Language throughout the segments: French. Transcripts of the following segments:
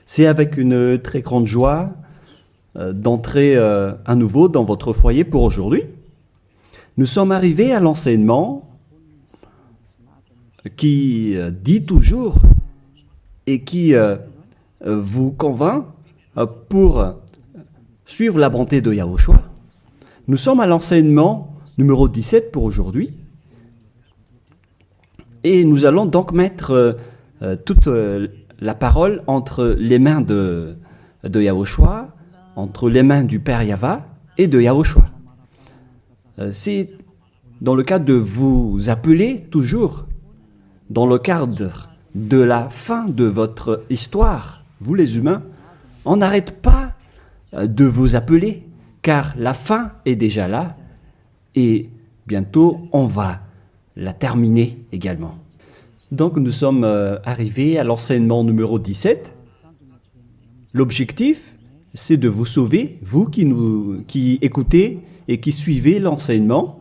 C'est avec une très grande joie d'entrer à nouveau dans votre foyer pour aujourd'hui. Nous sommes arrivés à l'enseignement qui dit toujours et qui vous convainc pour suivre la bonté de Yahushua. Nous sommes à l'enseignement numéro 17 pour aujourd'hui. Et nous allons donc mettre toute la parole entre les mains de Yahushua, entre les mains du Père Yahva et de Yahushua. C'est dans le cadre de vous appeler toujours, dans le cadre de la fin de votre histoire, vous les humains, on n'arrête pas de vous appeler, car la fin est déjà là et bientôt on va la terminer également. Donc nous sommes arrivés à l'enseignement numéro 17. L'objectif, c'est de vous sauver, vous qui écoutez et qui suivez l'enseignement.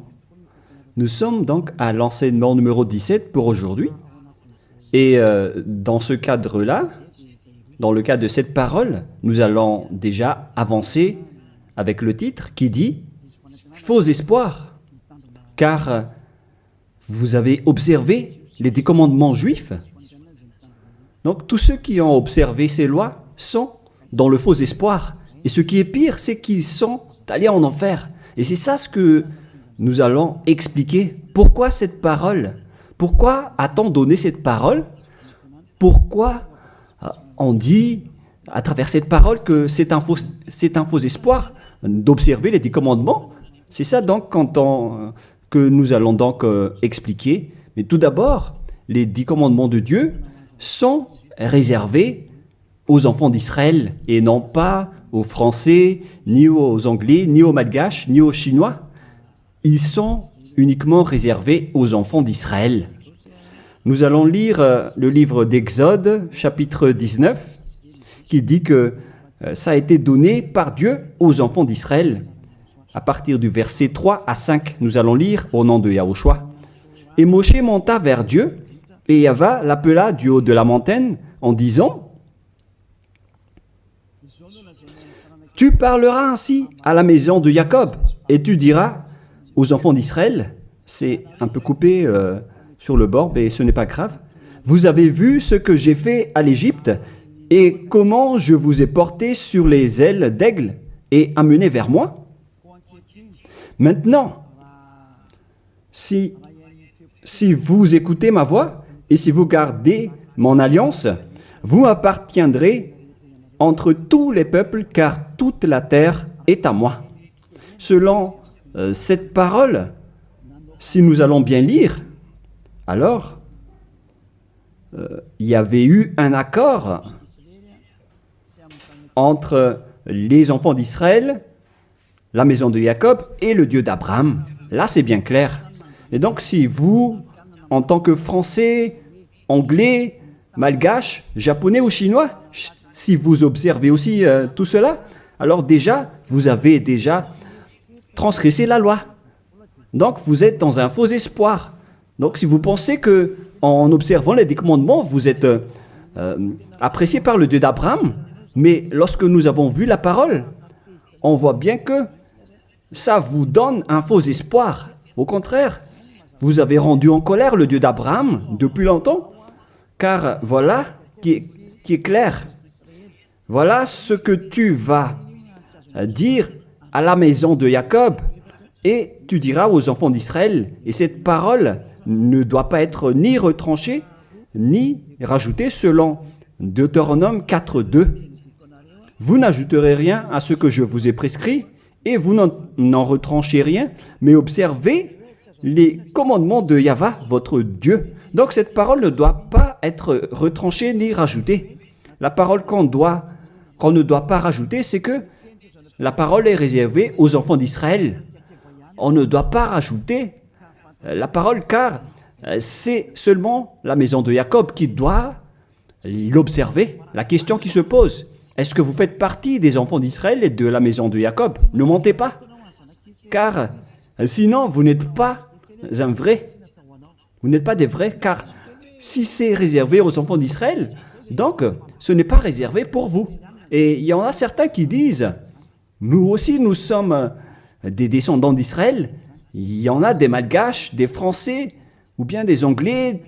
Nous sommes donc à l'enseignement numéro 17 pour aujourd'hui. Et dans ce cadre-là, dans le cadre de cette parole, nous allons déjà avancer avec le titre qui dit « Faux espoirs », car vous avez observé les 10 commandements juifs. Donc tous ceux qui ont observé ces lois sont dans le faux espoir. Et ce qui est pire, c'est qu'ils sont allés en enfer. Et c'est ça ce que nous allons expliquer. Pourquoi cette parole? Pourquoi a-t-on donné cette parole? Pourquoi on dit à travers cette parole que c'est un faux espoir d'observer les 10 commandements? C'est ça donc que nous allons donc expliquer. Mais tout d'abord, les 10 commandements de Dieu sont réservés aux enfants d'Israël et non pas aux Français, ni aux Anglais, ni aux Malgaches, ni aux Chinois. Ils sont uniquement réservés aux enfants d'Israël. Nous allons lire le livre d'Exode, chapitre 19, qui dit que ça a été donné par Dieu aux enfants d'Israël. À partir du verset 3 à 5, nous allons lire au nom de Yahushua. Et Moshe monta vers Dieu, et Yahva l'appela du haut de la montagne en disant « Tu parleras ainsi à la maison de Jacob, et tu diras aux enfants d'Israël, c'est un peu coupé sur le bord, mais ce n'est pas grave, vous avez vu ce que j'ai fait à l'Égypte, et comment je vous ai porté sur les ailes d'aigle et amené vers moi. Maintenant, si vous écoutez ma voix et si vous gardez mon alliance, vous m'appartiendrez entre tous les peuples, car toute la terre est à moi. » Selon cette parole, si nous allons bien lire, alors il y avait eu un accord entre les enfants d'Israël, la maison de Jacob et le Dieu d'Abraham. Là, c'est bien clair. Et donc, si vous, en tant que Français, Anglais, Malgache, Japonais ou Chinois, si vous observez aussi tout cela, alors déjà, vous avez déjà transgressé la loi. Donc, vous êtes dans un faux espoir. Donc, si vous pensez qu'en observant les 10 commandements, vous êtes apprécié par le Dieu d'Abraham, mais lorsque nous avons vu la parole, on voit bien que ça vous donne un faux espoir. Au contraire, vous avez rendu en colère le Dieu d'Abraham depuis longtemps, car voilà qui est clair. Voilà ce que tu vas dire à la maison de Jacob et tu diras aux enfants d'Israël. Et cette parole ne doit pas être ni retranchée, ni rajoutée selon Deutéronome 4.2. Vous n'ajouterez rien à ce que je vous ai prescrit et vous n'en retranchez rien, mais observez les commandements de Yahva, votre Dieu. Donc cette parole ne doit pas être retranchée ni rajoutée. La parole qu'on ne doit pas rajouter, c'est que la parole est réservée aux enfants d'Israël. On ne doit pas rajouter la parole, car c'est seulement la maison de Jacob qui doit l'observer. La question qui se pose, est-ce que vous faites partie des enfants d'Israël et de la maison de Jacob? Ne mentez pas, car sinon vous n'êtes pas un vrai. Vous n'êtes pas des vrais, car Si c'est réservé aux enfants d'Israël, donc ce n'est pas réservé pour vous. Et il y en a certains qui disent, nous aussi nous sommes des descendants d'Israël. Il y en a des Malgaches, des Français, ou bien des Anglais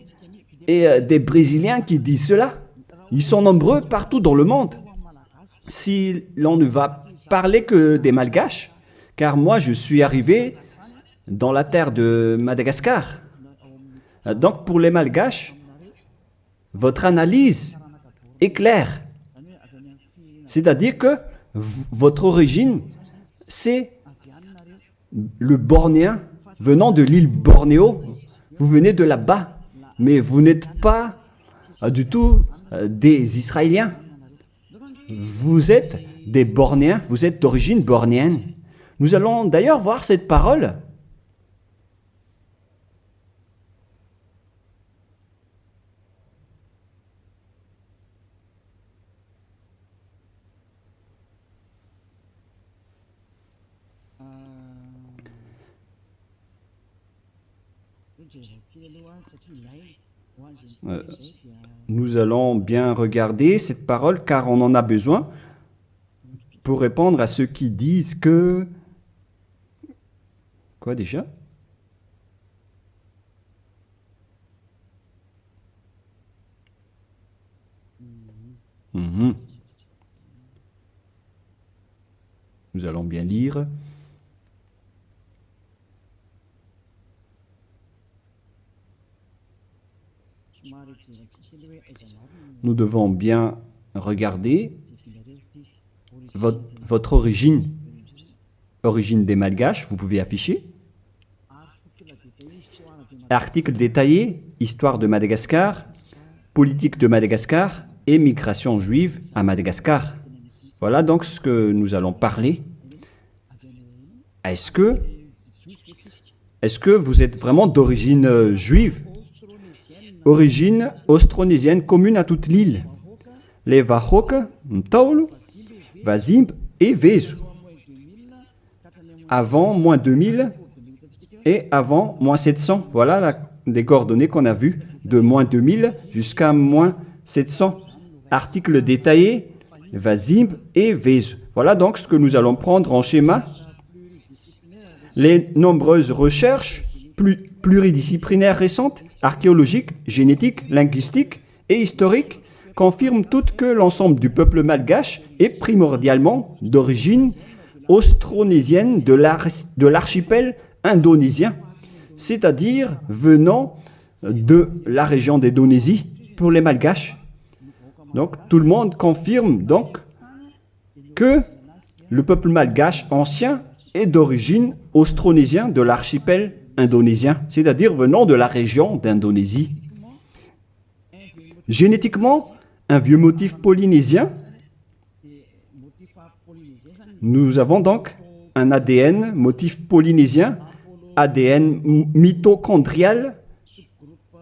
et des Brésiliens qui disent cela. Ils sont nombreux partout dans le monde. Si l'on ne va parler que des Malgaches, car moi je suis arrivé dans la terre de Madagascar. Donc pour les Malgaches, votre analyse est claire. C'est-à-dire que votre origine, c'est le Bornéen venant de l'île Bornéo. Vous venez de là-bas, mais vous n'êtes pas du tout des Israéliens. Vous êtes des Bornéens, vous êtes d'origine bornéenne. Nous allons d'ailleurs voir cette parole. Nous allons bien regarder cette parole car on en a besoin pour répondre à ceux qui disent que... Quoi déjà? Mhm. Nous allons bien lire. Nous devons bien regarder votre origine des Malgaches, vous pouvez afficher. Article détaillé, histoire de Madagascar, politique de Madagascar et migration juive à Madagascar. Voilà donc ce que nous allons parler. Est-ce que vous êtes vraiment d'origine juive? Origine austronésienne commune à toute l'île. Les Wahok, Mtaulu, Wazimb et Vezu. Avant moins 2000 et avant moins 700. Voilà les coordonnées qu'on a vues de moins 2000 jusqu'à moins 700. Article détaillé, Wazimb et Vezu. Voilà donc ce que nous allons prendre en schéma. Les nombreuses recherches pluridisciplinaires récentes, archéologiques, génétiques, linguistiques et historiques, confirment toutes que l'ensemble du peuple malgache est primordialement d'origine austronésienne de l'archipel indonésien, c'est-à-dire venant de la région d'Indonésie pour les Malgaches. Donc tout le monde confirme donc que le peuple malgache ancien est d'origine austronésienne de l'archipel indonésien, c'est-à-dire venant de la région d'Indonésie. Génétiquement, un vieux motif polynésien. Nous avons donc un ADN motif polynésien, ADN mitochondrial,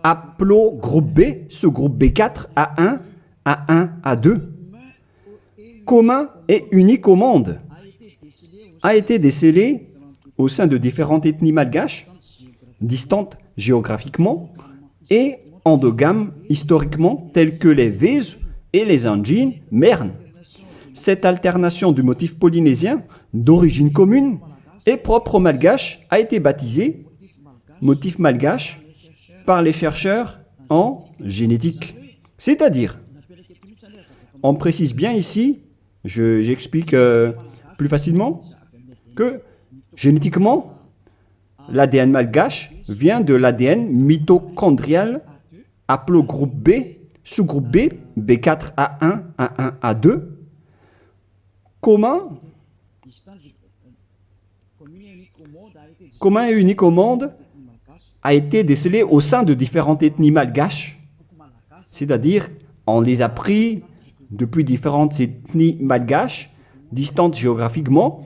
haplogroupe B, sous-groupe B4, A1, A1, A2, commun et unique au monde, a été décelé au sein de différentes ethnies malgaches, distantes géographiquement et endogames historiquement, telles que les Vezu et les Anjin Mern. Cette alternation du motif polynésien d'origine commune et propre au malgache a été baptisée motif malgache par les chercheurs en génétique. C'est-à-dire, on précise bien ici, j'explique plus facilement, que génétiquement, l'ADN malgache vient de l'ADN mitochondrial haplogroupe B, sous-groupe B, B4A1, A1, A2, commun et unique au monde, a été décelé au sein de différentes ethnies malgaches, c'est-à-dire on les a pris depuis différentes ethnies malgaches, distantes géographiquement,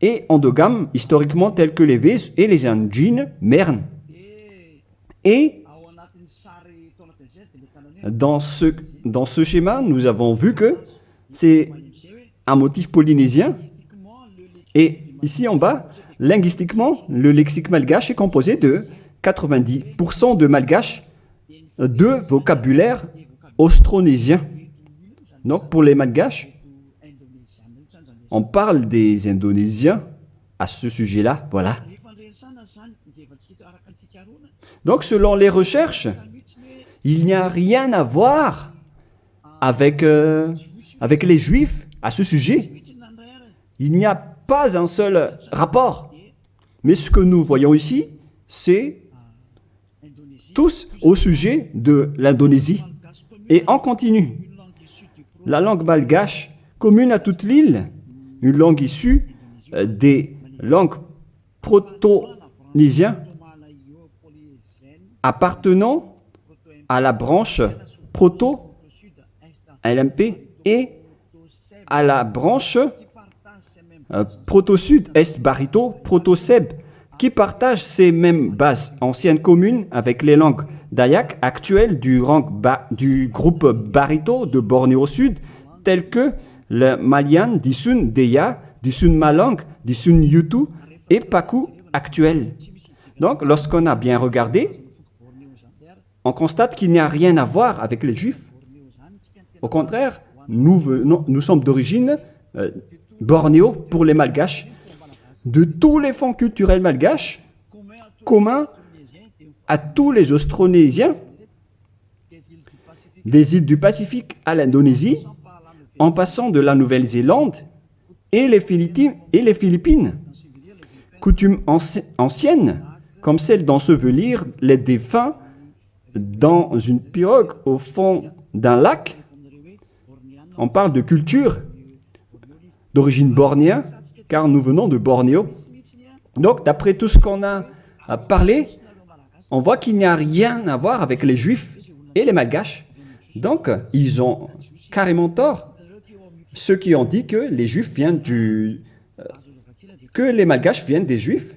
et endogames historiquement tels que les Vezu et les Anjin Mern. Et dans ce schéma, nous avons vu que c'est un motif polynésien. Et ici en bas, linguistiquement, le lexique malgache est composé de 90% de malgache de vocabulaire austronésien. Donc pour les Malgaches, on parle des Indonésiens à ce sujet-là, voilà. Donc selon les recherches, il n'y a rien à voir avec les Juifs à ce sujet. Il n'y a pas un seul rapport. Mais ce que nous voyons ici, c'est tous au sujet de l'Indonésie. Et on continue. La langue malgache, commune à toute l'île, une langue issue des langues proto-nésiennes appartenant à la branche proto-LMP et à la branche proto-sud, est-barito, proto-seb, qui partagent ces mêmes bases anciennes communes avec les langues dayak actuelles du groupe barito de Bornéo Sud, telles que le Malian, Disun Deya, Disun Malang, Disun Yutu et Paku actuel. Donc, lorsqu'on a bien regardé, on constate qu'il n'y a rien à voir avec les Juifs. Au contraire, nous sommes d'origine Bornéo pour les Malgaches. De tous les fonds culturels malgaches, communs à tous les Austronésiens, des îles du Pacifique à l'Indonésie, en passant de la Nouvelle-Zélande et les Philippines. Coutumes anciennes, comme celle d'ensevelir les défunts dans une pirogue au fond d'un lac. On parle de culture d'origine bornéenne, car nous venons de Bornéo. Donc, d'après tout ce qu'on a parlé, on voit qu'il n'y a rien à voir avec les Juifs et les Malgaches. Donc, ils ont carrément tort. Ceux qui ont dit que les Juifs viennent que les Malgaches viennent des Juifs.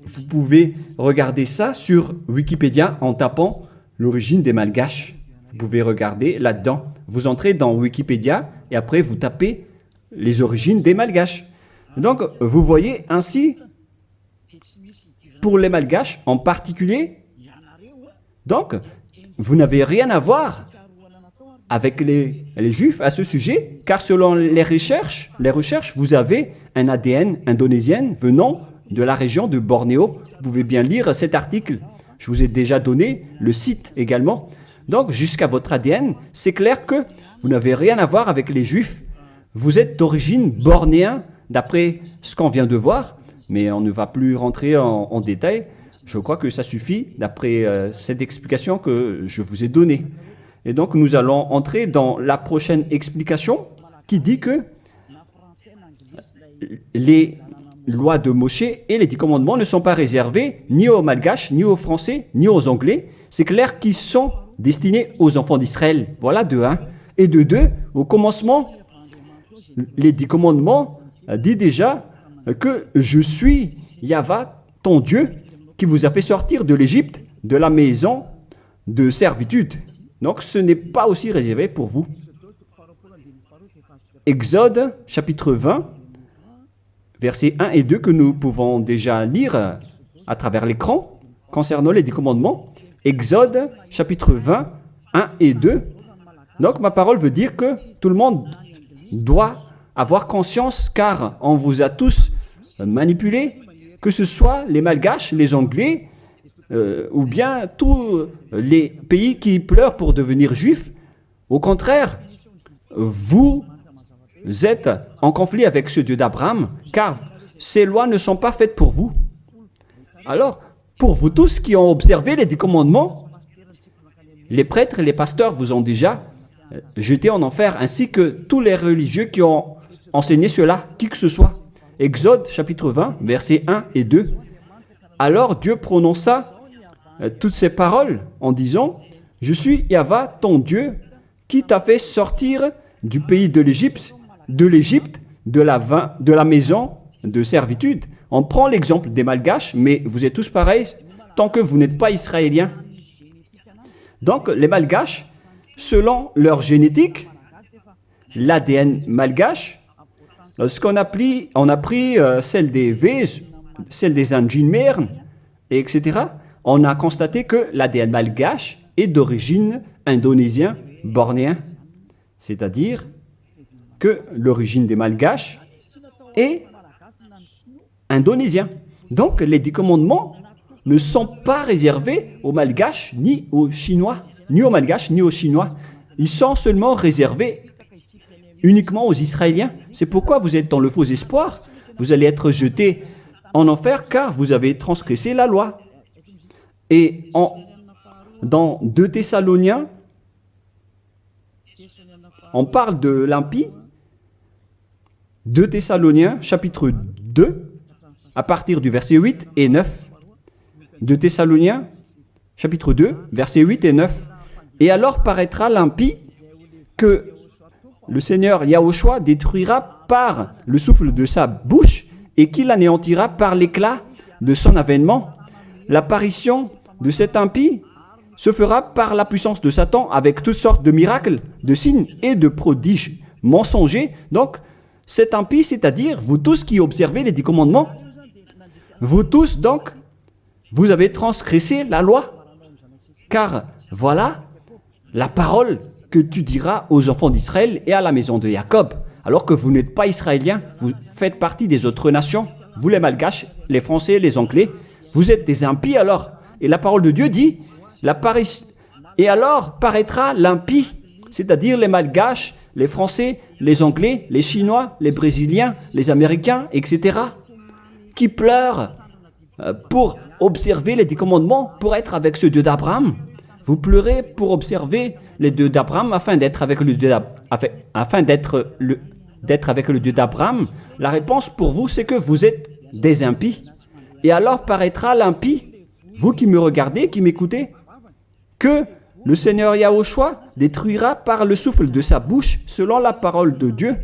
Vous pouvez regarder ça sur Wikipédia en tapant l'origine des Malgaches. Vous pouvez regarder là-dedans. Vous entrez dans Wikipédia et après vous tapez les origines des Malgaches. Donc, vous voyez ainsi, pour les Malgaches en particulier, donc, vous n'avez rien à voir avec les Juifs à ce sujet, car selon les recherches, vous avez un ADN indonésien venant de la région de Bornéo. Vous pouvez bien lire cet article. Je vous ai déjà donné le site également. Donc, jusqu'à votre ADN, c'est clair que vous n'avez rien à voir avec les Juifs. Vous êtes d'origine bornéenne, d'après ce qu'on vient de voir, mais on ne va plus rentrer en détail. Je crois que ça suffit d'après cette explication que je vous ai donnée. Et donc, nous allons entrer dans la prochaine explication qui dit que les lois de Moshe et les 10 commandements ne sont pas réservés ni aux Malgaches, ni aux Français, ni aux Anglais. C'est clair qu'ils sont destinés aux enfants d'Israël. Voilà de 1. Et de 2, au commencement, les 10 commandements dit déjà que je suis Yahva, ton Dieu, qui vous a fait sortir de l'Égypte, de la maison de servitude. Donc ce n'est pas aussi réservé pour vous. Exode, chapitre 20, versets 1 et 2 que nous pouvons déjà lire à travers l'écran concernant les 10 commandements. Exode, chapitre 20, 1 et 2. Donc ma parole veut dire que tout le monde doit avoir conscience, car on vous a tous manipulés, que ce soit les Malgaches, les Anglais, ou bien tous les pays qui pleurent pour devenir juifs. Au contraire, vous êtes en conflit avec ce Dieu d'Abraham, car ces lois ne sont pas faites pour vous. Alors, pour vous tous qui ont observé les 10 commandements, les prêtres et les pasteurs vous ont déjà jeté en enfer, ainsi que tous les religieux qui ont enseigné cela, qui que ce soit. Exode chapitre 20, versets 1 et 2. Alors Dieu prononça toutes ces paroles en disant « Je suis Yahva, ton Dieu, qui t'a fait sortir du pays de l'Égypte, de la maison de servitude. » On prend l'exemple des Malgaches, mais vous êtes tous pareils tant que vous n'êtes pas israéliens. Donc les Malgaches, selon leur génétique, l'ADN malgache, lorsqu'on a pris celle des Vèze, celle des Anjinmers, etc., on a constaté que l'ADN malgache est d'origine indonésien, bornéen. C'est-à-dire que l'origine des Malgaches est indonésien. Donc les 10 commandements ne sont pas réservés aux Malgaches, ni aux Chinois, ni aux Malgaches, ni aux Chinois. Ils sont seulement réservés uniquement aux Israéliens. C'est pourquoi vous êtes dans le faux espoir. Vous allez être jetés en enfer car vous avez transgressé la loi. Et dans 2 Thessaloniens, on parle de l'impie. 2 Thessaloniens, chapitre 2, à partir du verset 8 et 9. 2 Thessaloniens, chapitre 2, versets 8 et 9. Et alors paraîtra l'impie que le Seigneur Yahushua détruira par le souffle de sa bouche et qu'il anéantira par l'éclat de son avènement. L'apparition de cet impie se fera par la puissance de Satan avec toutes sortes de miracles, de signes et de prodiges mensongers. Donc, cet impie, c'est-à-dire vous tous qui observez les 10 commandements, vous tous donc, vous avez transgressé la loi. Car voilà la parole que tu diras aux enfants d'Israël et à la maison de Jacob. Alors que vous n'êtes pas israéliens, vous faites partie des autres nations. Vous les Malgaches, les Français, les Anglais, vous êtes des impies alors. Et la parole de Dieu dit, et alors paraîtra l'impie, c'est-à-dire les Malgaches, les Français, les Anglais, les Chinois, les Brésiliens, les Américains, etc., qui pleurent pour observer les 10 commandements, pour être avec ce Dieu d'Abraham. Vous pleurez pour observer les Dieux d'Abraham afin d'être avec le Dieu d'Abraham. La réponse pour vous, c'est que vous êtes des impies. Et alors paraîtra l'impie, vous qui me regardez, qui m'écoutez, que le Seigneur Yahushua détruira par le souffle de sa bouche selon la parole de Dieu,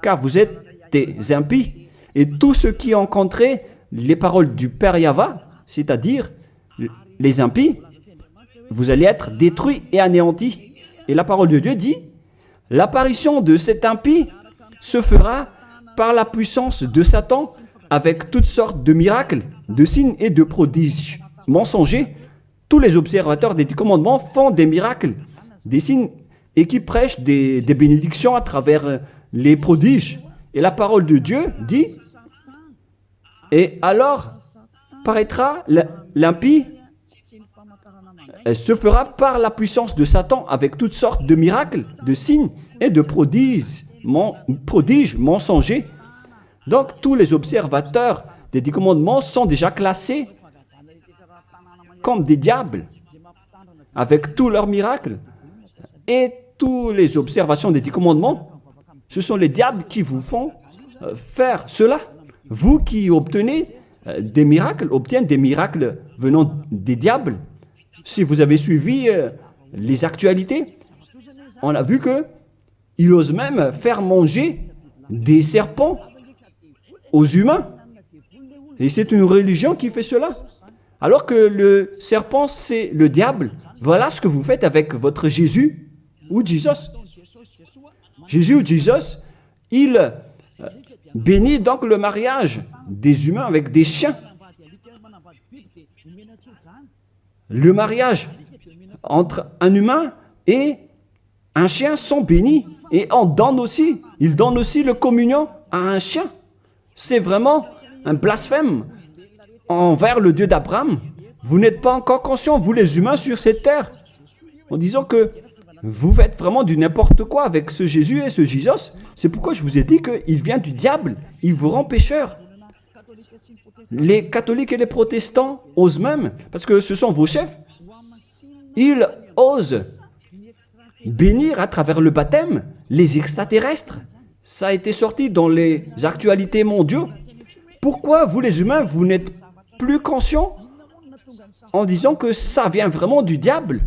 car vous êtes des impies. Et tous ceux qui ont rencontré les paroles du Père Yahva, c'est-à-dire les impies, vous allez être détruits et anéantis. Et la parole de Dieu dit, l'apparition de cet impie se fera par la puissance de Satan avec toutes sortes de miracles, de signes et de prodiges mensongers. Tous les observateurs des 10 commandements font des miracles, des signes et qui prêchent des bénédictions à travers les prodiges. Et la parole de Dieu dit, et alors paraîtra l'impie, se fera par la puissance de Satan avec toutes sortes de miracles, de signes et de prodiges mensongers. Donc tous les observateurs des 10 commandements sont déjà classés comme des diables avec tous leurs miracles. Et toutes les observations des 10 commandements, ce sont les diables qui vous font faire cela. Vous qui obtenez des miracles, obtiennent des miracles venant des diables. Si vous avez suivi les actualités, on a vu qu'il ose même faire manger des serpents aux humains. Et c'est une religion qui fait cela. Alors que le serpent, c'est le diable. Voilà ce que vous faites avec votre Jésus ou Jesus. Jésus ou Jesus, il bénit donc le mariage des humains avec des chiens. Le mariage entre un humain et un chien sont bénis. Et il donne aussi le communion à un chien. C'est vraiment un blasphème envers le Dieu d'Abraham. Vous n'êtes pas encore conscients, vous les humains sur cette terre, en disant que vous faites vraiment du n'importe quoi avec ce Jésus et ce Jesus. C'est pourquoi je vous ai dit qu'il vient du diable. Il vous rend pécheur. Les catholiques et les protestants osent même, parce que ce sont vos chefs, ils osent bénir à travers le baptême les extraterrestres. Ça a été sorti dans les actualités mondiales. Pourquoi vous les humains, vous n'êtes plus conscients en disant que ça vient vraiment du diable?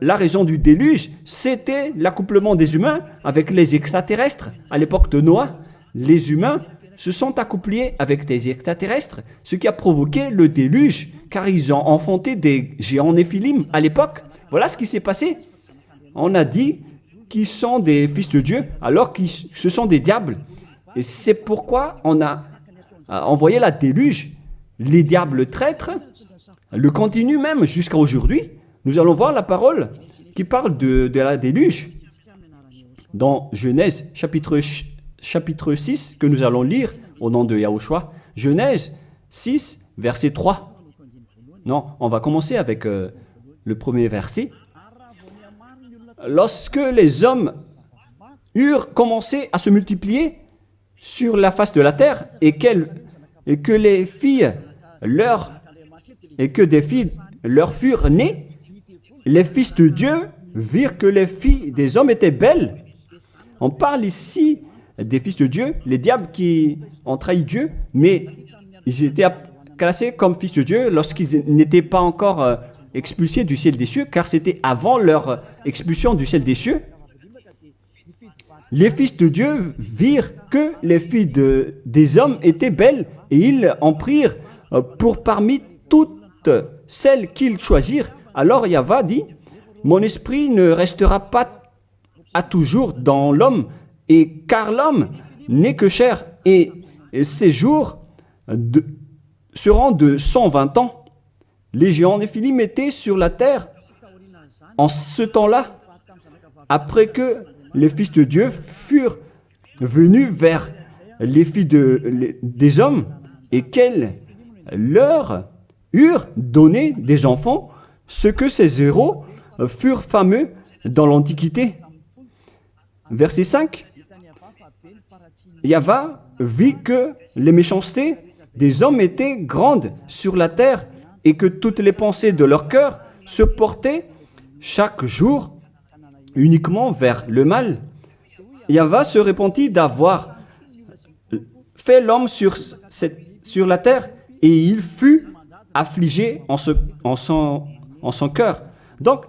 La raison du déluge, c'était l'accouplement des humains avec les extraterrestres. À l'époque de Noah, les humains se sont accouplés avec des extraterrestres, ce qui a provoqué le déluge, car ils ont enfanté des géants néphilim à l'époque. Voilà ce qui s'est passé. On a dit qu'ils sont des fils de Dieu, alors que ce sont des diables. Et c'est pourquoi on a envoyé la déluge. Les diables traîtres le continuent même jusqu'à aujourd'hui. nous allons voir la parole qui parle de la déluge dans Genèse chapitre 6 que nous allons lire au nom de Yahushua. Genèse 6, verset 3. Non, on va commencer avec le premier verset. Lorsque les hommes eurent commencé à se multiplier sur la face de la terre et que des filles leur furent nées, les fils de Dieu virent que les filles des hommes étaient belles. On parle ici des fils de Dieu, les diables qui ont trahi Dieu, mais ils étaient classés comme fils de Dieu lorsqu'ils n'étaient pas encore expulsés du ciel des cieux, car c'était avant leur expulsion du ciel des cieux. Les fils de Dieu virent que les filles des hommes étaient belles, et ils en prirent pour parmi toutes celles qu'ils choisirent. Alors Yahva dit, « Mon esprit ne restera pas à toujours dans l'homme, et car l'homme n'est que chair, et ses jours seront de 120 ans. » Les géants Néphilim étaient sur la terre en ce temps-là, après que les fils de Dieu furent venus vers les filles des hommes et qu'elles leur eurent donné des enfants, ce que ces héros furent fameux dans l'Antiquité. Verset 5. Yahva vit que les méchancetés des hommes étaient grandes sur la terre et que toutes les pensées de leur cœur se portaient chaque jour uniquement vers le mal. Yahva se repentit d'avoir fait l'homme sur la terre et il fut affligé en son cœur. Donc,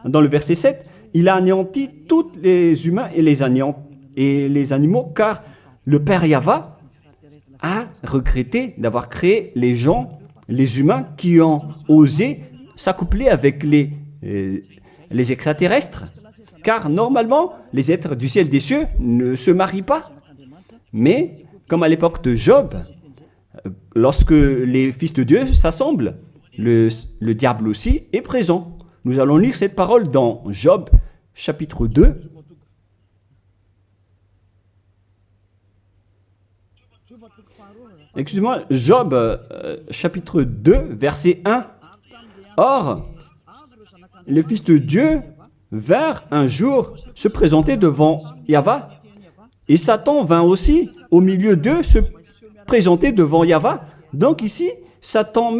dans le verset 7, il a anéanti tous les humains et les animaux, car le Père Yahva a regretté d'avoir créé les gens, les humains qui ont osé s'accoupler avec les extraterrestres, car normalement, les êtres du ciel des cieux ne se marient pas. Mais, comme à l'époque de Job, lorsque les fils de Dieu s'assemblent, le diable aussi est présent. Nous allons lire cette parole dans Job, chapitre 2. Excusez-moi, Job, chapitre 2, verset 1. Or, les fils de Dieu vinrent un jour se présenter devant Yahva, et Satan vint aussi au milieu d'eux se présenter devant Yahva. Donc ici, Satan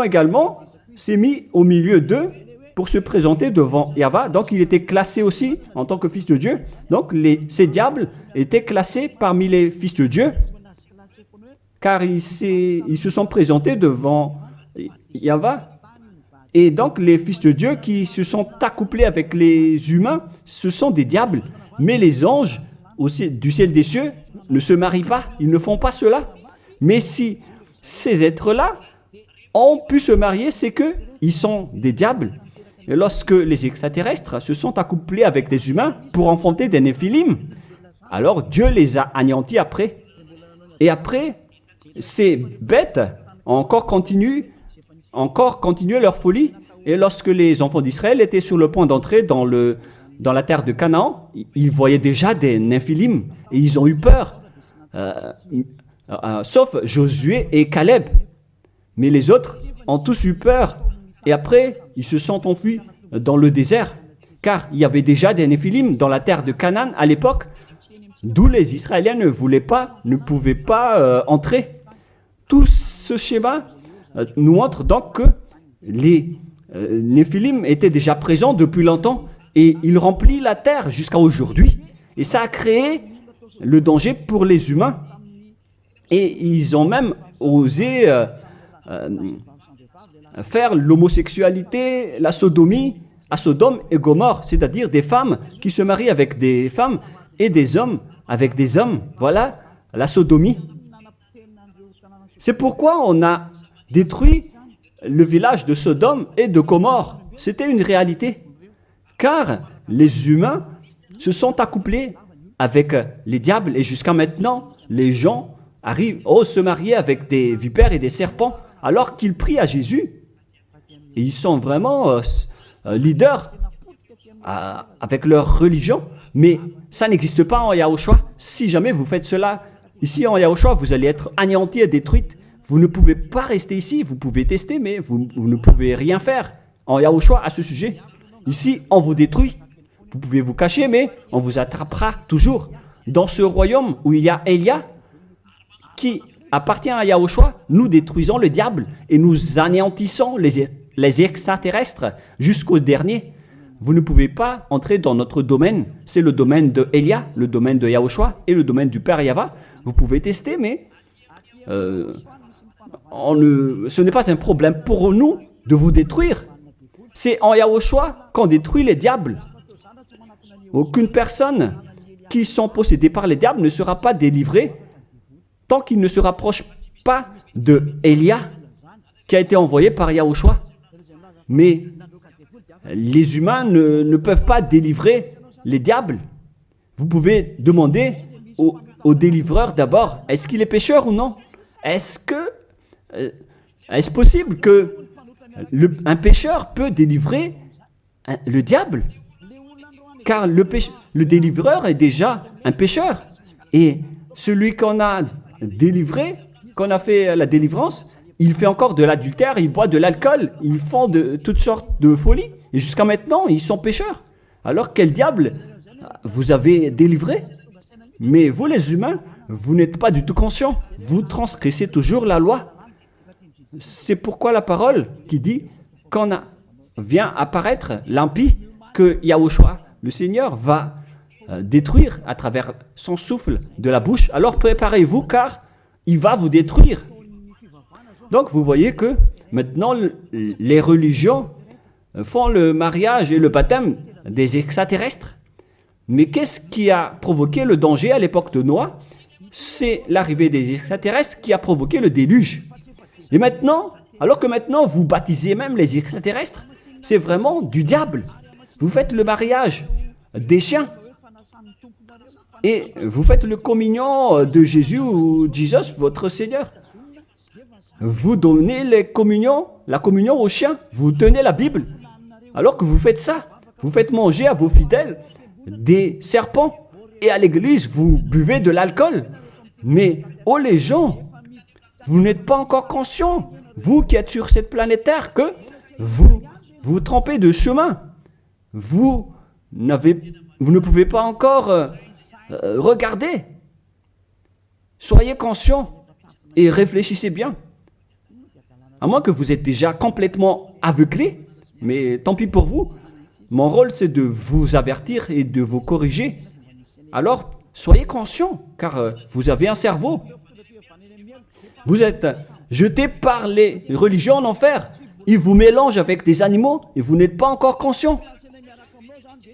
également s'est mis au milieu d'eux pour se présenter devant Yahva. Donc il était classé aussi en tant que fils de Dieu. Donc ces diables étaient classés parmi les fils de Dieu, car ils se sont présentés devant Yahva. Et donc les fils de Dieu qui se sont accouplés avec les humains, ce sont des diables. Mais les anges aussi, du ciel des cieux ne se marient pas, ils ne font pas cela. Mais si ces êtres-là ont pu se marier, c'est qu'ils sont des diables. Et lorsque les extraterrestres se sont accouplés avec des humains pour enfanter des néphilim, alors Dieu les a anéantis après. Et après, ces bêtes ont encore continué leur folie. Et lorsque les enfants d'Israël étaient sur le point d'entrer dans la terre de Canaan, ils voyaient déjà des néphilim et ils ont eu peur, sauf Josué et Caleb. Mais les autres ont tous eu peur. Et après, ils se sont enfuis dans le désert, car il y avait déjà des néphilim dans la terre de Canaan à l'époque, d'où les Israéliens ne pouvaient pas entrer. Tout ce schéma nous montre donc que les néphilim étaient déjà présents depuis longtemps et ils remplissent la terre jusqu'à aujourd'hui. Et ça a créé le danger pour les humains. Et ils ont même osé faire l'homosexualité, la sodomie à Sodome et Gomorrhe, c'est-à-dire des femmes qui se marient avec des femmes et des hommes avec des hommes. Voilà la sodomie. C'est pourquoi on a détruit le village de Sodome et de Gomorrhe. C'était une réalité. Car les humains se sont accouplés avec les diables et jusqu'à maintenant, les gens osent se marier avec des vipères et des serpents alors qu'ils prient à Jésus. Et ils sont vraiment leaders avec leur religion. Mais ça n'existe pas en Yahushua. Si jamais vous faites cela ici en Yahushua, vous allez être anéantis et détruits. Vous ne pouvez pas rester ici. Vous pouvez tester, mais vous ne pouvez rien faire en Yahushua à ce sujet. Ici, on vous détruit. Vous pouvez vous cacher, mais on vous attrapera toujours. Dans ce royaume où il y a Elia, qui appartient à Yahushua, nous détruisons le diable et nous anéantissons les extraterrestres jusqu'au dernier. Vous ne pouvez pas entrer dans notre domaine. C'est le domaine de Elia, le domaine de Yahushua et le domaine du Père Yahva. Vous pouvez tester, mais ce n'est pas un problème pour nous de vous détruire. C'est en Yahushua qu'on détruit les diables. Aucune personne qui sont possédées par les diables ne sera pas délivrée tant qu'il ne se rapproche pas de Elia qui a été envoyé par Yahushua. Mais les humains ne peuvent pas délivrer les diables. Vous pouvez demander au délivreur d'abord, est-ce qu'il est pécheur ou non? Est-ce possible que un pécheur peut délivrer le diable? Car le délivreur est déjà un pécheur. Et celui qu'on a délivré, qu'on a fait la délivrance, il fait encore de l'adultère, il boit de l'alcool, ils font de toutes sortes de folies. Et jusqu'à maintenant, ils sont pécheurs. Alors quel diable vous avez délivré? Mais vous les humains, vous n'êtes pas du tout conscients. Vous transgressez toujours la loi. C'est pourquoi la parole qui dit quand vient apparaître l'impie, que Yahushua, le Seigneur, va détruire à travers son souffle de la bouche. Alors préparez-vous car il va vous détruire. Donc vous voyez que maintenant les religions font le mariage et le baptême des extraterrestres. Mais qu'est-ce qui a provoqué le danger à l'époque de Noé? C'est l'arrivée des extraterrestres qui a provoqué le déluge. Et maintenant, alors que maintenant vous baptisez même les extraterrestres, c'est vraiment du diable. Vous faites le mariage des chiens. Et vous faites le communion de Jésus ou Jesus, votre Seigneur. Vous donnez la communion aux chiens. Vous tenez la Bible. Alors que vous faites ça, vous faites manger à vos fidèles des serpents. Et à l'église, vous buvez de l'alcool. Mais, oh les gens, vous n'êtes pas encore conscients, vous qui êtes sur cette planète Terre, que vous trompez de chemin. Vous ne pouvez pas encore regarder. Soyez conscients et réfléchissez bien. À moins que vous êtes déjà complètement aveuglé, mais tant pis pour vous. Mon rôle, c'est de vous avertir et de vous corriger. Alors, soyez conscients, car vous avez un cerveau. Vous êtes jetés par les religions en enfer. Ils vous mélangent avec des animaux et vous n'êtes pas encore conscients.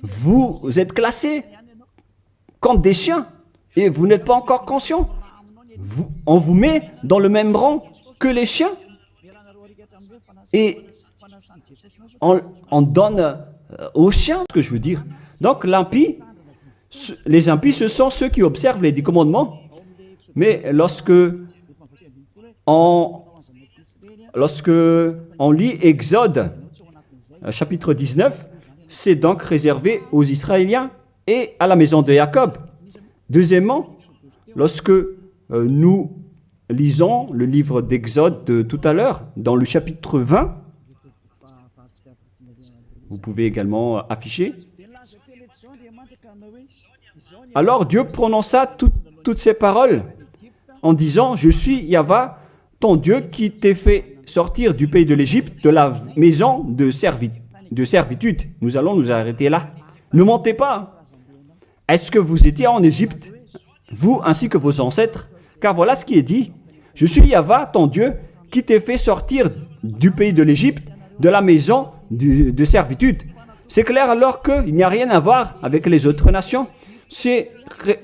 Vous êtes classés comme des chiens et vous n'êtes pas encore conscients. On vous met dans le même rang que les chiens. Et on donne aux chiens ce que je veux dire. Donc les impies, ce sont ceux qui observent les 10 commandements. Mais lorsque on lit Exode, chapitre 19, c'est donc réservé aux Israéliens et à la maison de Jacob. Deuxièmement, lorsque nous lisons le livre d'Exode de tout à l'heure, dans le chapitre 20, vous pouvez également afficher. Alors Dieu prononça toutes ces paroles en disant « Je suis Yahva, ton Dieu qui t'ai fait sortir du pays de l'Égypte, de la maison de servitude. » Nous allons nous arrêter là. Ne mentez pas. Est-ce que vous étiez en Égypte, vous ainsi que vos ancêtres? Car voilà ce qui est dit. « Je suis Yahva, ton Dieu, qui t'ai fait sortir du pays de l'Égypte, de la maison de servitude. » C'est clair alors qu'il n'y a rien à voir avec les autres nations. C'est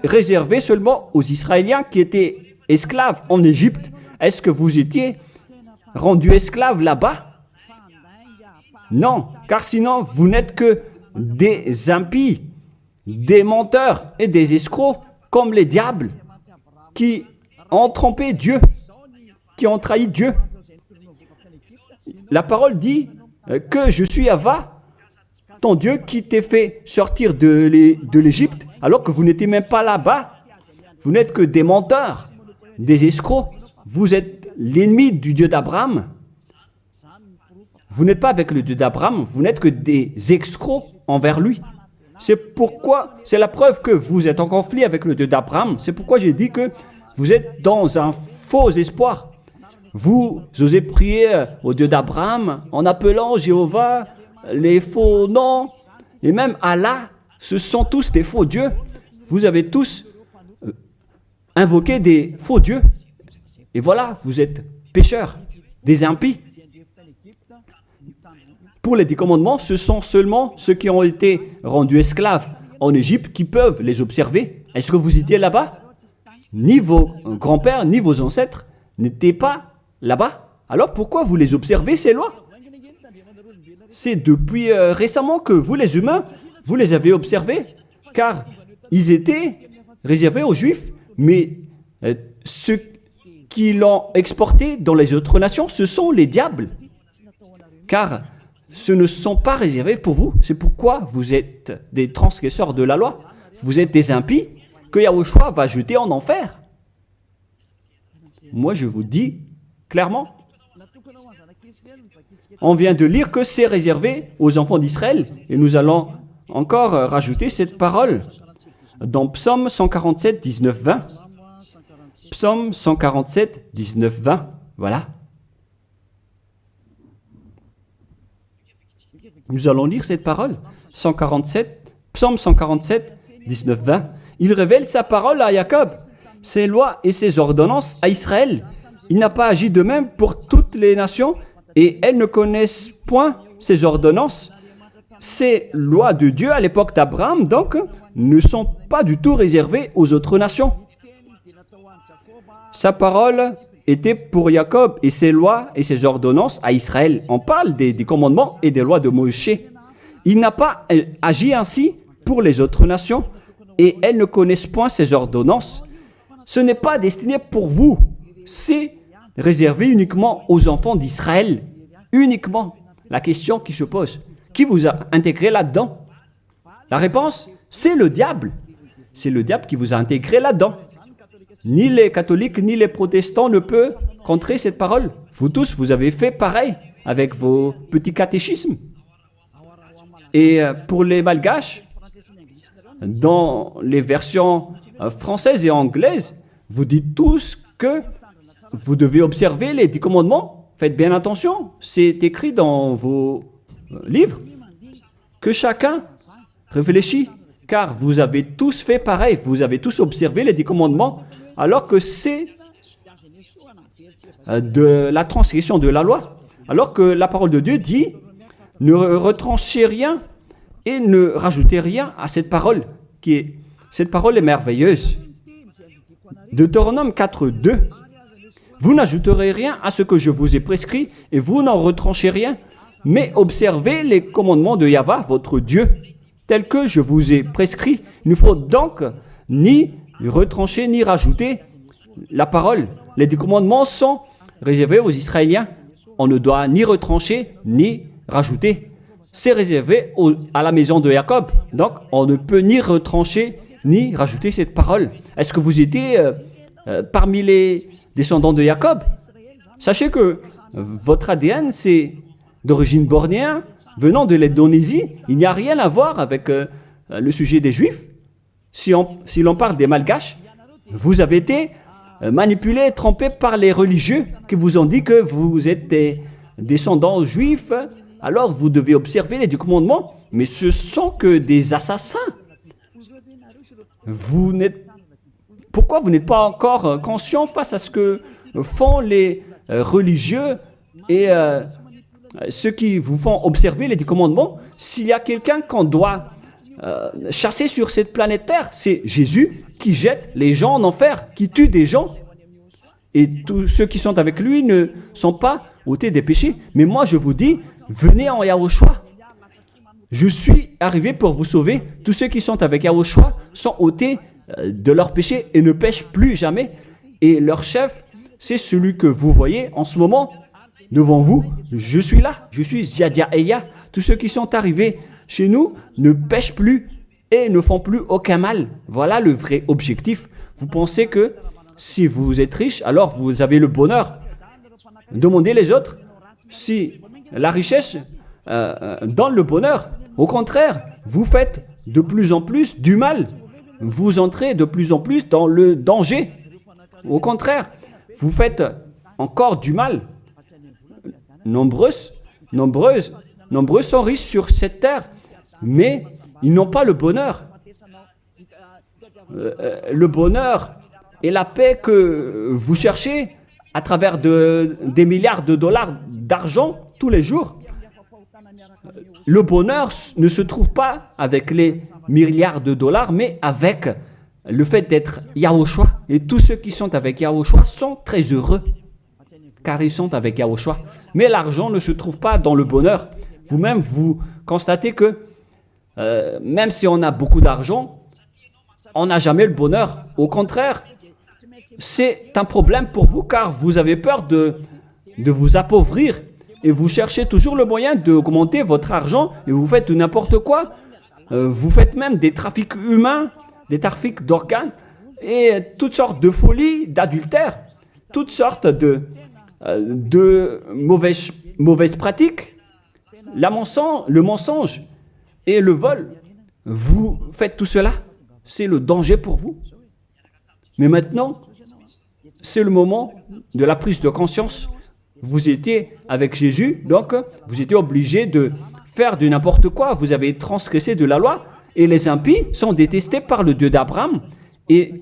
réservé seulement aux Israéliens qui étaient esclaves en Égypte. Est-ce que vous étiez rendus esclaves là-bas? Non, car sinon vous n'êtes que des impies, des menteurs et des escrocs comme les diables qui ont trompé Dieu, qui ont trahi Dieu. La parole dit que je suis Yahva, ton Dieu qui t'ai fait sortir de l'Égypte alors que vous n'étiez même pas là-bas. Vous n'êtes que des menteurs, des escrocs. Vous êtes l'ennemi du Dieu d'Abraham. Vous n'êtes pas avec le Dieu d'Abraham, vous n'êtes que des escrocs envers lui. C'est pourquoi, c'est la preuve que vous êtes en conflit avec le Dieu d'Abraham. C'est pourquoi j'ai dit que vous êtes dans un faux espoir. Vous osez prier au Dieu d'Abraham en appelant Jéhovah les faux noms. Et même Allah, ce sont tous des faux dieux. Vous avez tous invoqué des faux dieux. Et voilà, vous êtes pécheurs, des impies. Pour les 10 commandements, ce sont seulement ceux qui ont été rendus esclaves en Égypte qui peuvent les observer. Est-ce que vous étiez là-bas? Ni vos grands-pères, ni vos ancêtres n'étaient pas là-bas. Alors pourquoi vous les observez, ces lois? C'est depuis récemment que vous, les humains, vous les avez observés, car ils étaient réservés aux Juifs, mais ceux qui l'ont exporté dans les autres nations, ce sont les diables. Car ce ne sont pas réservés pour vous. C'est pourquoi vous êtes des transgresseurs de la loi. Vous êtes des impies que Yahushua va jeter en enfer. Moi, je vous dis clairement, on vient de lire que c'est réservé aux enfants d'Israël. Et nous allons encore rajouter cette parole dans Psaume 147, 19, 20. Psaume 147, 19, 20. Voilà. Nous allons lire cette parole. Psaume 147, 19, 20. Il révèle sa parole à Jacob, ses lois et ses ordonnances à Israël. Il n'a pas agi de même pour toutes les nations et elles ne connaissent point ses ordonnances. Ces lois de Dieu à l'époque d'Abraham, donc, ne sont pas du tout réservées aux autres nations. Sa parole était pour Jacob et ses lois et ses ordonnances à Israël. On parle des commandements et des lois de Moïse. Il n'a pas agi ainsi pour les autres nations et elles ne connaissent point ses ordonnances. Ce n'est pas destiné pour vous, c'est réservé uniquement aux enfants d'Israël. Uniquement. La question qui se pose, qui vous a intégré là-dedans? La réponse, c'est le diable. C'est le diable qui vous a intégré là-dedans. Ni les catholiques, ni les protestants ne peuvent contrer cette parole. Vous tous, vous avez fait pareil avec vos petits catéchismes. Et pour les malgaches, dans les versions françaises et anglaises, vous dites tous que vous devez observer les 10 commandements. Faites bien attention, c'est écrit dans vos livres. Que chacun réfléchit, car vous avez tous fait pareil. Vous avez tous observé les 10 commandements, alors que c'est de la transgression de la loi. Alors que la parole de Dieu dit, ne retranchez rien et ne rajoutez rien à cette parole. Cette parole est merveilleuse. Deutéronome 4, 2. Vous n'ajouterez rien à ce que je vous ai prescrit et vous n'en retranchez rien, mais observez les commandements de Yahva, votre Dieu, tels que je vous ai prescrits. Il ne faut donc ni retrancher ni rajouter la parole. Les 10 commandements sont réservés aux Israéliens. On ne doit ni retrancher ni rajouter. C'est réservé à la maison de Jacob. Donc, on ne peut ni retrancher ni rajouter cette parole. Est-ce que vous étiez parmi les descendants de Jacob? Sachez que votre ADN, c'est d'origine bornéenne, venant de l'Indonésie. Il n'y a rien à voir avec le sujet des Juifs. Si l'on parle des Malgaches, vous avez été manipulés, trompés par les religieux qui vous ont dit que vous êtes des descendants juifs, alors vous devez observer les 10 commandements, mais ce sont que des assassins. Pourquoi vous n'êtes pas encore conscient face à ce que font les religieux et ceux qui vous font observer les 10 commandements? S'il y a quelqu'un qu'on doit chasser sur cette planète Terre, c'est Jésus qui jette les gens en enfer, qui tue des gens. Et tous ceux qui sont avec lui ne sont pas ôtés des péchés. Mais moi, je vous dis, venez en Yahushua. Je suis arrivé pour vous sauver. Tous ceux qui sont avec Yahushua sont ôtés de leurs péchés et ne pêchent plus jamais. Et leur chef, c'est celui que vous voyez en ce moment. devant vous, je suis là, je suis Yadia Eya. Tous ceux qui sont arrivés chez nous ne pêchent plus et ne font plus aucun mal. Voilà le vrai objectif. Vous pensez que si vous êtes riche, alors vous avez le bonheur. Demandez les autres si la richesse donne le bonheur. Au contraire, vous faites de plus en plus du mal. Vous entrez de plus en plus dans le danger. Au contraire, vous faites encore du mal. Nombreux sont riches sur cette terre, mais ils n'ont pas le bonheur. Le bonheur et la paix que vous cherchez à travers des milliards de dollars d'argent tous les jours. Le bonheur ne se trouve pas avec les milliards de dollars, mais avec le fait d'être Yahushua. Et tous ceux qui sont avec Yahushua sont très heureux, car ils sont avec Yahushua. Mais l'argent ne se trouve pas dans le bonheur. Vous-même, vous constatez que même si on a beaucoup d'argent, on n'a jamais le bonheur. Au contraire, c'est un problème pour vous, car vous avez peur de vous appauvrir. Et vous cherchez toujours le moyen d'augmenter votre argent et vous faites n'importe quoi. Vous faites même des trafics humains, des trafics d'organes et toutes sortes de folies, d'adultère, toutes sortes de mauvaises pratiques. Le mensonge et le vol. Vous faites tout cela. C'est le danger pour vous. Mais maintenant, c'est le moment de la prise de conscience. Vous étiez avec Jésus, donc vous étiez obligé de faire de n'importe quoi. Vous avez transgressé de la loi et les impies sont détestés par le Dieu d'Abraham. Et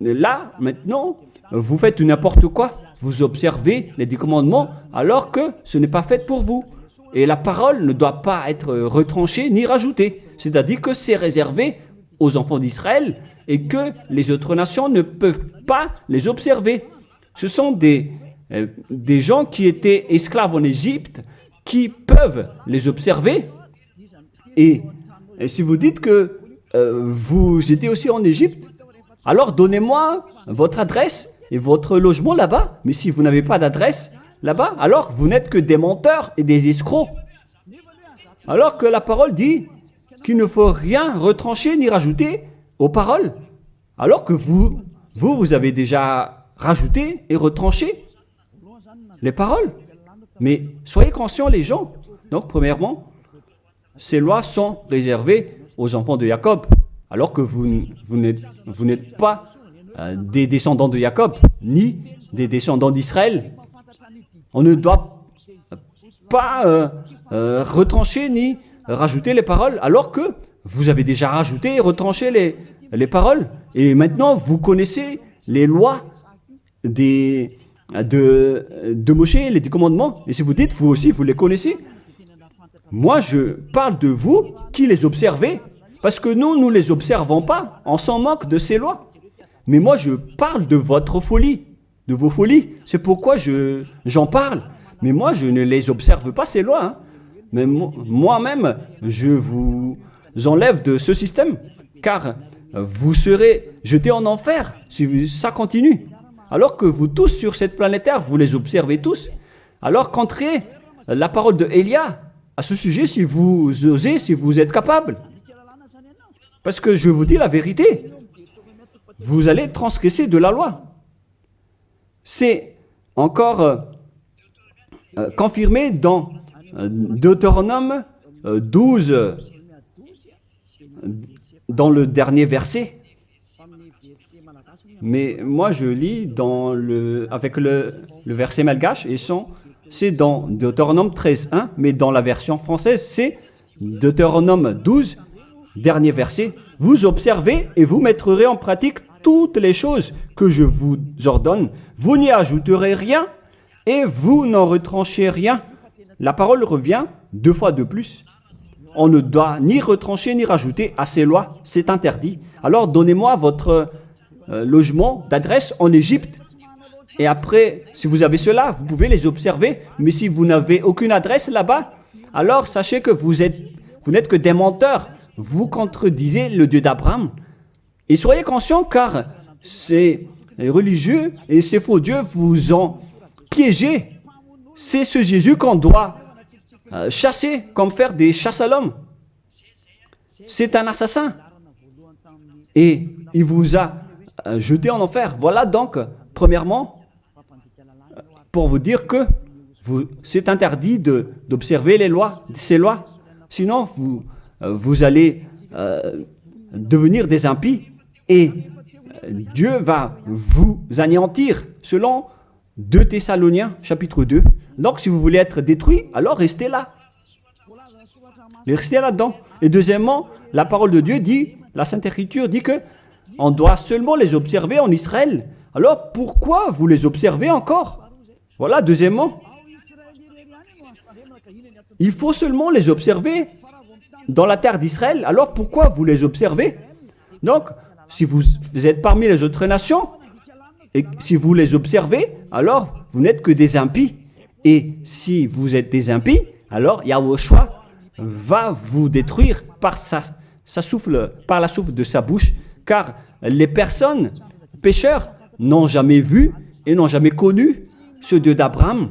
là, maintenant, vous faites n'importe quoi. Vous observez les 10 commandements alors que ce n'est pas fait pour vous. Et la parole ne doit pas être retranchée ni rajoutée. C'est-à-dire que c'est réservé aux enfants d'Israël et que les autres nations ne peuvent pas les observer. Ce sont des gens qui étaient esclaves en Égypte qui peuvent les observer. Et si vous dites que vous étiez aussi en Égypte, alors donnez-moi votre adresse et votre logement là-bas. Mais si vous n'avez pas d'adresse là-bas, alors vous n'êtes que des menteurs et des escrocs. Alors que la parole dit qu'il ne faut rien retrancher ni rajouter aux paroles. Alors que vous avez déjà rajouté et retranché les paroles. Mais soyez conscients les gens. Donc premièrement, ces lois sont réservées aux enfants de Jacob. Alors que vous n'êtes pas des descendants de Jacob, ni des descendants d'Israël. On ne doit pas retrancher ni rajouter les paroles, alors que vous avez déjà rajouté et retranché les paroles. Et maintenant, vous connaissez les lois de Moshe, les 10 commandements. Et si vous dites, vous aussi, vous les connaissez, moi, je parle de vous qui les observez. Parce que nous ne les observons pas. On s'en moque de ces lois. Mais moi, je parle de votre folie, de vos folies. C'est pourquoi j'en parle. Mais moi, je ne les observe pas, ces lois. Hein. Mais moi-même, je vous enlève de ce système. Car vous serez jetés en enfer si ça continue. Alors que vous tous sur cette planète Terre, vous les observez tous. Alors qu'entrez la parole de Élia à ce sujet si vous osez, si vous êtes capable. Parce que je vous dis la vérité, vous allez transgresser de la loi. C'est encore confirmé dans Deutéronome 12, dans le dernier verset. Mais moi je lis avec le verset malgache et c'est dans Deutéronome 13.1, mais dans la version française, c'est Deutéronome 12, dernier verset. Vous observez et vous mettrez en pratique toutes les choses que je vous ordonne. Vous n'y ajouterez rien et vous n'en retranchez rien. La parole revient 2 fois de plus. On ne doit ni retrancher ni rajouter à ces lois. C'est interdit. Alors donnez-moi votre logement d'adresse en Égypte. Et après, si vous avez cela, vous pouvez les observer. Mais si vous n'avez aucune adresse là-bas, alors sachez que vous n'êtes que des menteurs. Vous contredisez le Dieu d'Abraham. Et soyez conscients car ces religieux et ces faux dieux vous ont piégé C'est ce Jésus qu'on doit chasser, comme faire des chasses à l'homme. C'est un assassin. Et il vous a jeté en enfer. Voilà donc, premièrement, pour vous dire que c'est interdit d'observer les lois, ces lois. Sinon, vous allez devenir des impies et Dieu va vous anéantir, selon 2 Thessaloniciens, chapitre 2. Donc, si vous voulez être détruit, alors restez là. Restez là-dedans. Et deuxièmement, la parole de Dieu dit, la Sainte Écriture dit que on doit seulement les observer en Israël. Alors, pourquoi vous les observez encore? Voilà, deuxièmement. Il faut seulement les observer dans la terre d'Israël. Alors, pourquoi vous les observez? Donc, si vous êtes parmi les autres nations, et si vous les observez, alors vous n'êtes que des impies. Et si vous êtes des impies, alors Yahushua va vous détruire par par la souffle de sa bouche, car les personnes pécheurs n'ont jamais vu et n'ont jamais connu ce Dieu d'Abraham.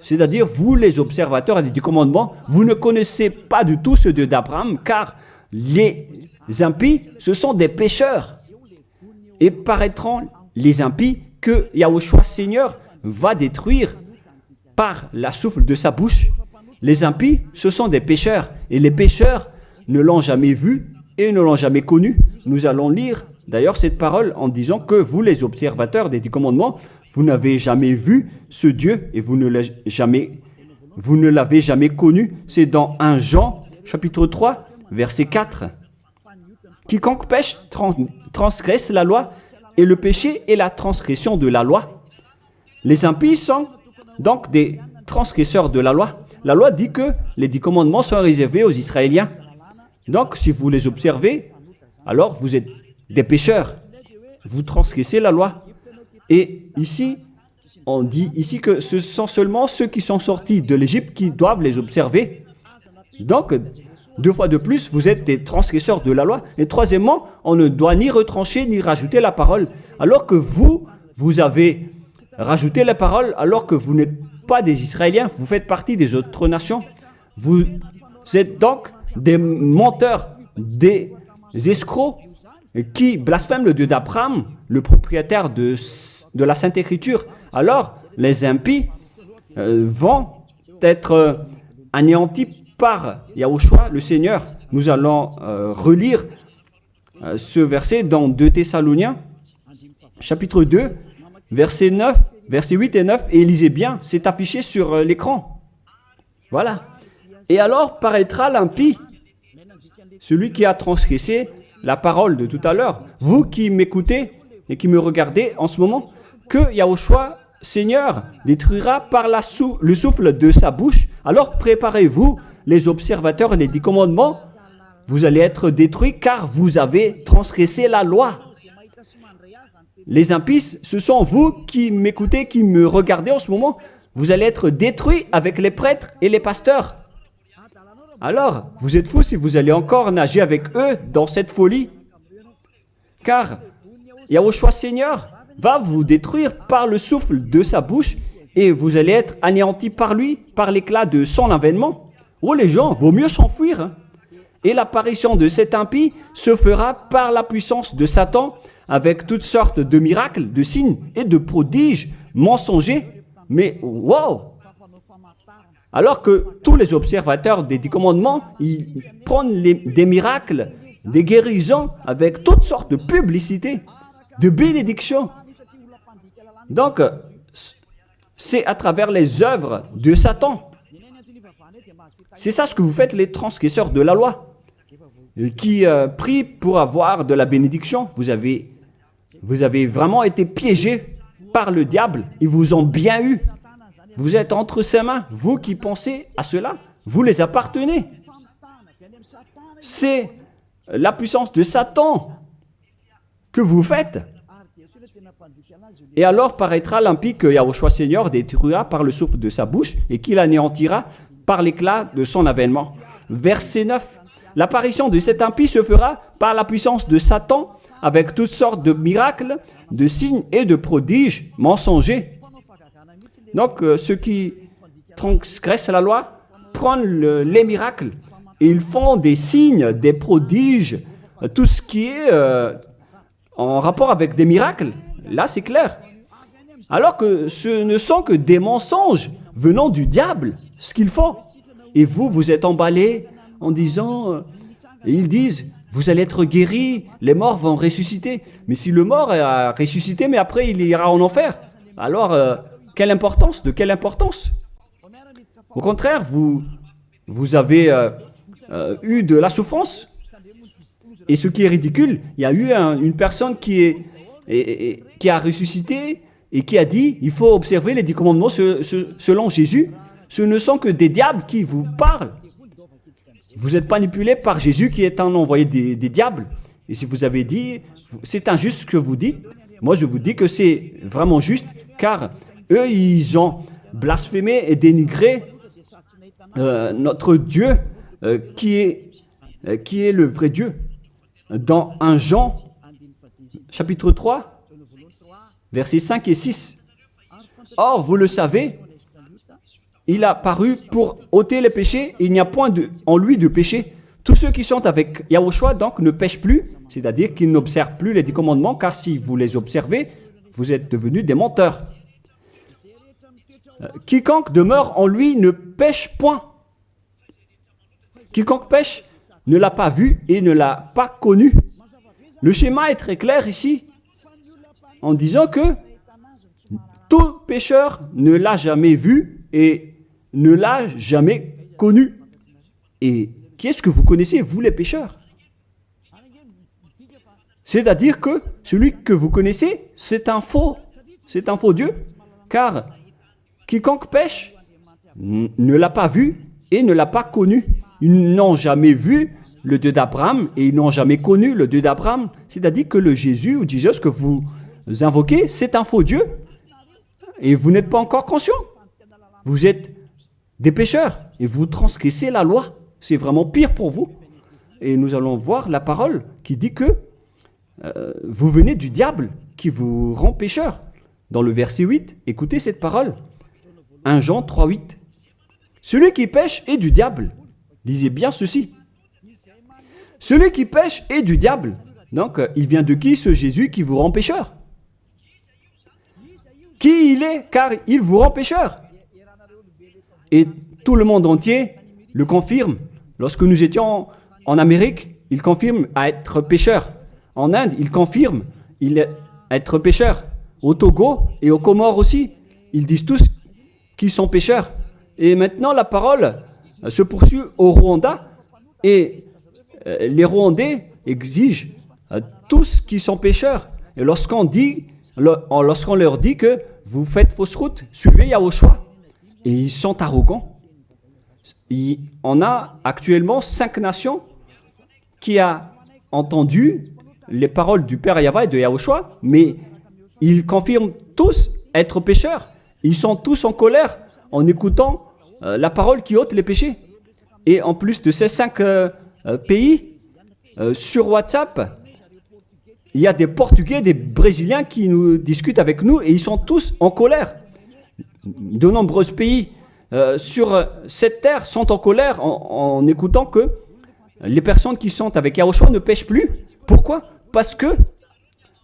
C'est-à-dire, vous les observateurs du commandement, vous ne connaissez pas du tout ce Dieu d'Abraham, car les impies, ce sont des pécheurs. Et paraîtront les impies que Yahushua Seigneur va détruire par la souffle de sa bouche. Les impies, ce sont des pécheurs. Et les pécheurs ne l'ont jamais vu et ne l'ont jamais connu. Nous allons lire d'ailleurs cette parole en disant que vous, les observateurs des 10 commandements, vous n'avez jamais vu ce Dieu et vous ne l'avez jamais connu. C'est dans 1 Jean, chapitre 3, verset 4. Quiconque pêche transgresse la loi, et le péché est la transgression de la loi. Les impies sont donc des transgresseurs de la loi. La loi dit que les 10 commandements sont réservés aux Israéliens. Donc, si vous les observez, alors vous êtes des pécheurs. Vous transgressez la loi. Et ici, on dit ici que ce sont seulement ceux qui sont sortis de l'Égypte qui doivent les observer. Donc, 2 fois de plus, vous êtes des transgresseurs de la loi. Et troisièmement, on ne doit ni retrancher ni rajouter la parole. Alors que vous avez rajouté la parole, alors que vous n'êtes pas des Israéliens, vous faites partie des autres nations. Vous êtes donc des menteurs, des escrocs qui blasphèment le Dieu d'Abraham, le propriétaire de la Sainte Écriture. Alors, les impies vont être anéantis par Yahushua, le Seigneur. Nous allons relire ce verset dans 2 Thessaloniciens, chapitre 2, verset 8 et 9, et lisez bien, c'est affiché sur l'écran. Voilà. Et alors paraîtra l'impie, celui qui a transgressé la parole de tout à l'heure. Vous qui m'écoutez et qui me regardez en ce moment, que Yahushua, Seigneur, détruira par le souffle de sa bouche. Alors préparez-vous, les observateurs et les 10 commandements, vous allez être détruits car vous avez transgressé la loi. Les impies, ce sont vous qui m'écoutez, qui me regardez en ce moment. Vous allez être détruits avec les prêtres et les pasteurs. Alors, vous êtes fous si vous allez encore nager avec eux dans cette folie. Car Yahushua Seigneur va vous détruire par le souffle de sa bouche et vous allez être anéantis par lui, par l'éclat de son avènement. Oh les gens, vaut mieux s'enfuir. Hein. Et l'apparition de cet impie se fera par la puissance de Satan avec toutes sortes de miracles, de signes et de prodiges mensongers. Mais wow! Alors que tous les observateurs des 10 commandements, ils prennent des miracles, des guérisons avec toutes sortes de publicités, de bénédictions. Donc, c'est à travers les œuvres de Satan. C'est ça ce que vous faites, les transgresseurs de la loi, qui prient pour avoir de la bénédiction. Vous avez vraiment été piégés par le diable. Ils vous ont bien eu. Vous êtes entre ses mains. Vous qui pensez à cela, vous les appartenez. C'est la puissance de Satan que vous faites. Et alors paraîtra l'impie que Yahushua Seigneur détruira par le souffle de sa bouche et qu'il anéantira par l'éclat de son avènement. Verset 9. L'apparition de cet impie se fera par la puissance de Satan avec toutes sortes de miracles, de signes et de prodiges mensongers. Donc, ceux qui transgressent la loi prennent les miracles. Et ils font des signes, des prodiges, tout ce qui est en rapport avec des miracles. Là, c'est clair. Alors que ce ne sont que des mensonges venant du diable, ce qu'ils font. Et vous, vous êtes emballés en disant, ils disent, vous allez être guéris, les morts vont ressusciter. Mais si le mort a ressuscité, mais après il ira en enfer, alors quelle importance? De quelle importance? Au contraire, vous avez eu de la souffrance. Et ce qui est ridicule, il y a eu une personne qui a ressuscité et qui a dit, il faut observer les 10 commandements selon Jésus. Ce ne sont que des diables qui vous parlent. Vous êtes manipulé par Jésus qui est un envoyé des diables. Et si vous avez dit, c'est injuste ce que vous dites, moi je vous dis que c'est vraiment juste, car eux, ils ont blasphémé et dénigré notre Dieu qui est le vrai Dieu. Dans 1 Jean, chapitre 3, versets 5 et 6. Or, vous le savez, il a paru pour ôter les péchés, et il n'y a point en lui de péché. Tous ceux qui sont avec Yahushua, donc, ne pêchent plus, c'est-à-dire qu'ils n'observent plus les 10 commandements, car si vous les observez, vous êtes devenus des menteurs. Quiconque demeure en lui ne pêche point. Quiconque pêche ne l'a pas vu et ne l'a pas connu. Le schéma est très clair ici, en disant que tout pécheur ne l'a jamais vu et ne l'a jamais connu. Et qui est-ce que vous connaissez, vous les pécheurs? C'est-à-dire que celui que vous connaissez, c'est un faux Dieu, car quiconque pêche ne l'a pas vu et ne l'a pas connu. Ils n'ont jamais vu le Dieu d'Abraham et ils n'ont jamais connu le Dieu d'Abraham. C'est-à-dire que le Jésus ou Jésus que vous invoquez, c'est un faux Dieu. Et vous n'êtes pas encore conscient. Vous êtes des pécheurs et vous transgressez la loi. C'est vraiment pire pour vous. Et nous allons voir la parole qui dit que vous venez du diable qui vous rend pécheur. Dans le verset 8, écoutez cette parole. 1 Jean 3, 8. Celui qui pêche est du diable. Lisez bien ceci. Celui qui pêche est du diable. Donc, il vient de qui ce Jésus qui vous rend pécheur? Qui il est, car il vous rend pécheur. Et tout le monde entier le confirme. Lorsque nous étions en Amérique, il confirme à être pécheur. En Inde, il confirme être pécheur. Au Togo et aux Comores aussi, ils disent tous qu'ils sont pécheurs. Et maintenant, la parole se poursuit au Rwanda et les Rwandais exigent tous qui sont pécheurs. Et lorsqu'on leur dit que vous faites fausse route, suivez Yahushua. Et ils sont arrogants. On a actuellement 5 nations qui ont entendu les paroles du Père Yahweh et de Yahushua, mais ils confirment tous être pécheurs. Ils sont tous en colère en écoutant la parole qui ôte les péchés. Et en plus de ces 5 pays, sur WhatsApp, il y a des Portugais, des Brésiliens qui nous discutent avec nous et ils sont tous en colère. De nombreux pays sur cette terre sont en colère en écoutant que les personnes qui sont avec Yahushua ne pêchent plus. Pourquoi? Parce que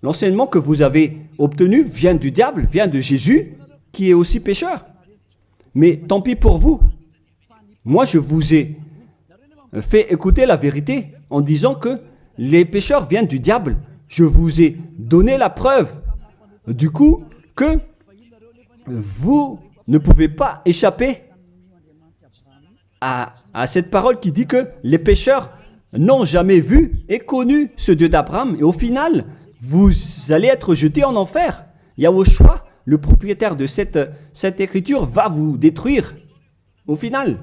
l'enseignement que vous avez obtenu vient du diable, vient de Jésus, qui est aussi pécheur. Mais tant pis pour vous. Moi, je vous ai fait écouter la vérité en disant que les pécheurs viennent du diable. Je vous ai donné la preuve du coup que vous ne pouvez pas échapper à cette parole qui dit que les pécheurs n'ont jamais vu et connu ce Dieu d'Abraham. Et au final, vous allez être jetés en enfer. Yahushua, le propriétaire de cette écriture, va vous détruire. Au final,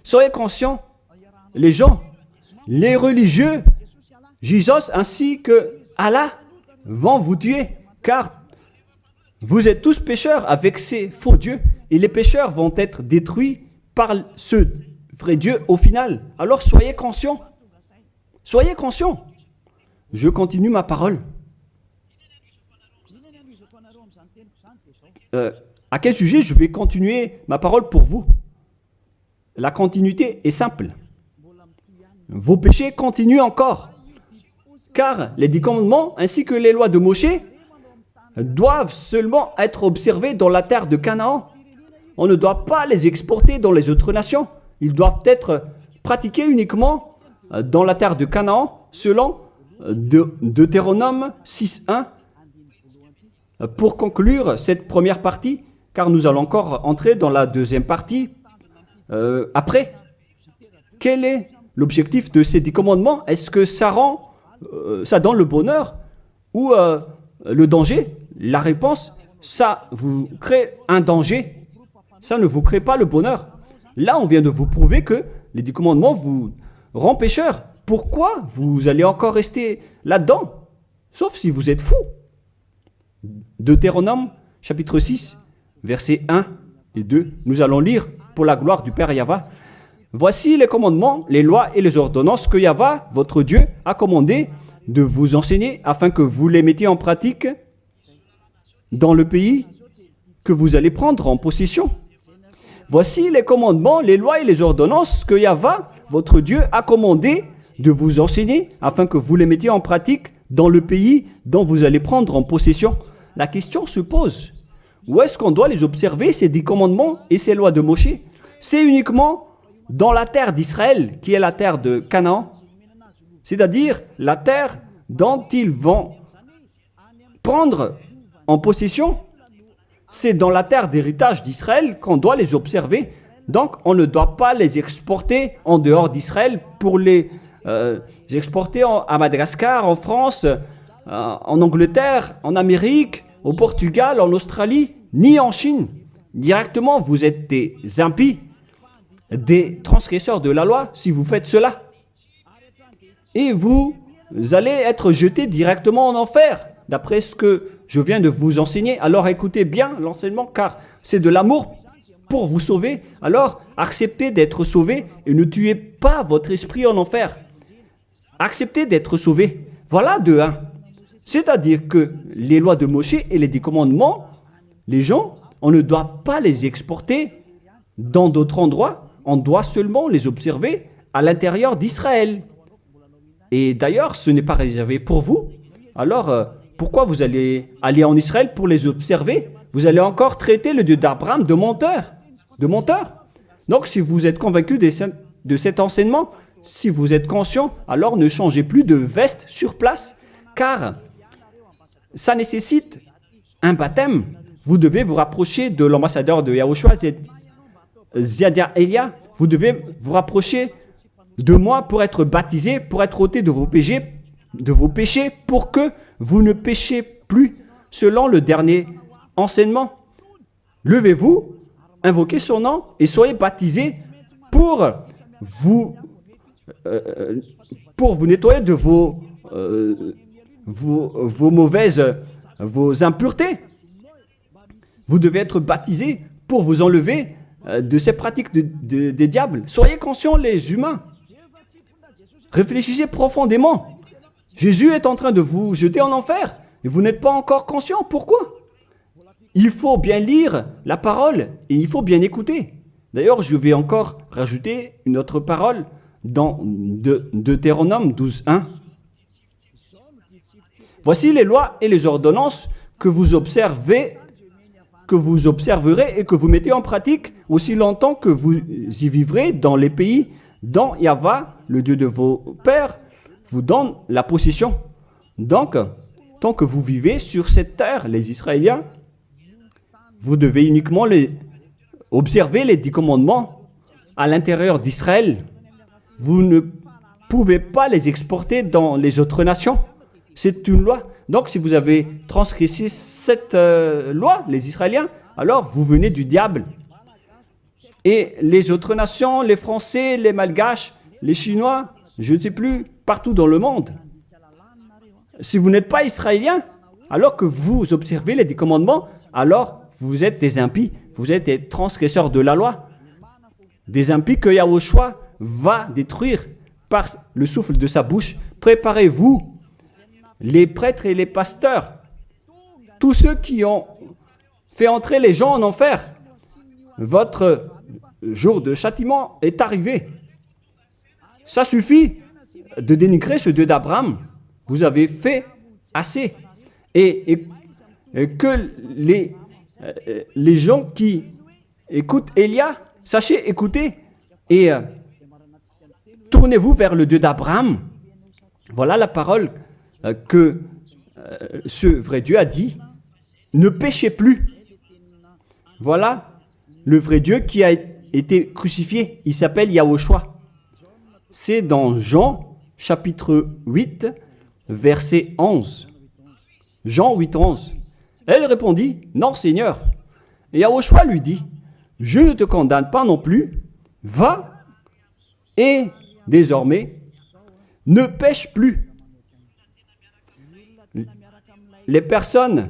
soyez conscients, les gens, les religieux, Jésus ainsi que Allah vont vous tuer, car vous êtes tous pécheurs avec ces faux dieux, et les pécheurs vont être détruits par ce vrai Dieu au final. Alors soyez conscients. Soyez conscients. Je continue ma parole. À quel sujet je vais continuer ma parole pour vous? la continuité est simple. Vos péchés continuent encore. Car les 10 commandements ainsi que les lois de Moshe doivent seulement être observés dans la terre de Canaan. On ne doit pas les exporter dans les autres nations. Ils doivent être pratiqués uniquement dans la terre de Canaan selon Deutéronome 6.1. Pour conclure cette première partie, car nous allons encore entrer dans la deuxième partie après. Quel est l'objectif de ces 10 commandements? Est-ce que ça donne le bonheur ou le danger? La réponse, ça vous crée un danger. Ça ne vous crée pas le bonheur. Là, on vient de vous prouver que les 10 commandements vous rendent pécheurs. Pourquoi vous allez encore rester là-dedans? Sauf si vous êtes fou. Deutéronome, chapitre 6, versets 1 et 2. Nous allons lire pour la gloire du Père Yahva. Voici les commandements, les lois et les ordonnances que Yahva, votre Dieu, a commandé de vous enseigner afin que vous les mettiez en pratique dans le pays que vous allez prendre en possession. Voici les commandements, les lois et les ordonnances que Yahva, votre Dieu, a commandé de vous enseigner afin que vous les mettiez en pratique dans le pays dont vous allez prendre en possession. La question se pose, où est-ce qu'on doit les observer, ces 10 commandements et ces lois de Moshe? C'est uniquement dans la terre d'Israël, qui est la terre de Canaan, c'est-à-dire la terre dont ils vont prendre en possession. C'est dans la terre d'héritage d'Israël qu'on doit les observer. Donc, on ne doit pas les exporter en dehors d'Israël pour les exporter à Madagascar, en France, en Angleterre, en Amérique, au Portugal, en Australie, ni en Chine. Directement, vous êtes des impies, des transgresseurs de la loi si vous faites cela. Et vous allez être jetés directement en enfer, d'après ce que je viens de vous enseigner. Alors écoutez bien l'enseignement, car c'est de l'amour pour vous sauver. Alors acceptez d'être sauvé et ne tuez pas votre esprit en enfer. Acceptez d'être sauvé. Voilà de 1. C'est-à-dire que les lois de Moshe et les 10 commandements, les gens, on ne doit pas les exporter dans d'autres endroits. On doit seulement les observer à l'intérieur d'Israël. Et d'ailleurs, ce n'est pas réservé pour vous. Alors, pourquoi vous allez aller en Israël pour les observer? Vous allez encore traiter le Dieu d'Abraham de menteur. De menteur. Donc, si vous êtes convaincu de cet enseignement, si vous êtes conscient, alors ne changez plus de veste sur place, car ça nécessite un baptême. Vous devez vous rapprocher de l'ambassadeur de Yahushua, Ziadia Elia. Vous devez vous rapprocher de moi pour être baptisé, pour être ôté de vos péchés, pour que vous ne péchiez plus selon le dernier enseignement. Levez-vous, invoquez son nom et soyez baptisés pour vous nettoyer de vos impuretés. Vous devez être baptisés pour vous enlever de ces pratiques des diables. Soyez conscients, les humains. Réfléchissez profondément. Jésus est en train de vous jeter en enfer et vous n'êtes pas encore conscient. Pourquoi? Il faut bien lire la parole et il faut bien écouter. D'ailleurs, je vais encore rajouter une autre parole dans Deutéronome 12.1. Voici les lois et les ordonnances que vous observerez et que vous mettez en pratique aussi longtemps que vous y vivrez dans les pays dont Yahva, le Dieu de vos pères, vous donne la possession. Donc, tant que vous vivez sur cette terre, les Israéliens, vous devez uniquement observer les 10 commandements à l'intérieur d'Israël. Vous ne pouvez pas les exporter dans les autres nations. C'est une loi. Donc, si vous avez transgressé cette loi, les Israéliens, alors vous venez du diable. Et les autres nations, les Français, les Malgaches, les Chinois, je ne sais plus, partout dans le monde. Si vous n'êtes pas Israélien, alors que vous observez les 10 commandements, alors vous êtes des impies, vous êtes des transgresseurs de la loi. Des impies que Yahushua va détruire par le souffle de sa bouche. Préparez-vous, les prêtres et les pasteurs, tous ceux qui ont fait entrer les gens en enfer. Votre jour de châtiment est arrivé. Ça suffit de dénigrer ce Dieu d'Abraham. Vous avez fait assez. Et que les gens qui écoutent Élia, sachez écouter et tournez-vous vers le Dieu d'Abraham. Voilà la parole que ce vrai Dieu a dit. Ne péchez plus. Voilà le vrai Dieu qui a été crucifié. Il s'appelle Yahushua. C'est dans Jean chapitre 8, verset 11. Jean 8, 11. Elle répondit, non Seigneur. Et Yahushua lui dit, je ne te condamne pas non plus. Va et désormais ne pêche plus. Les personnes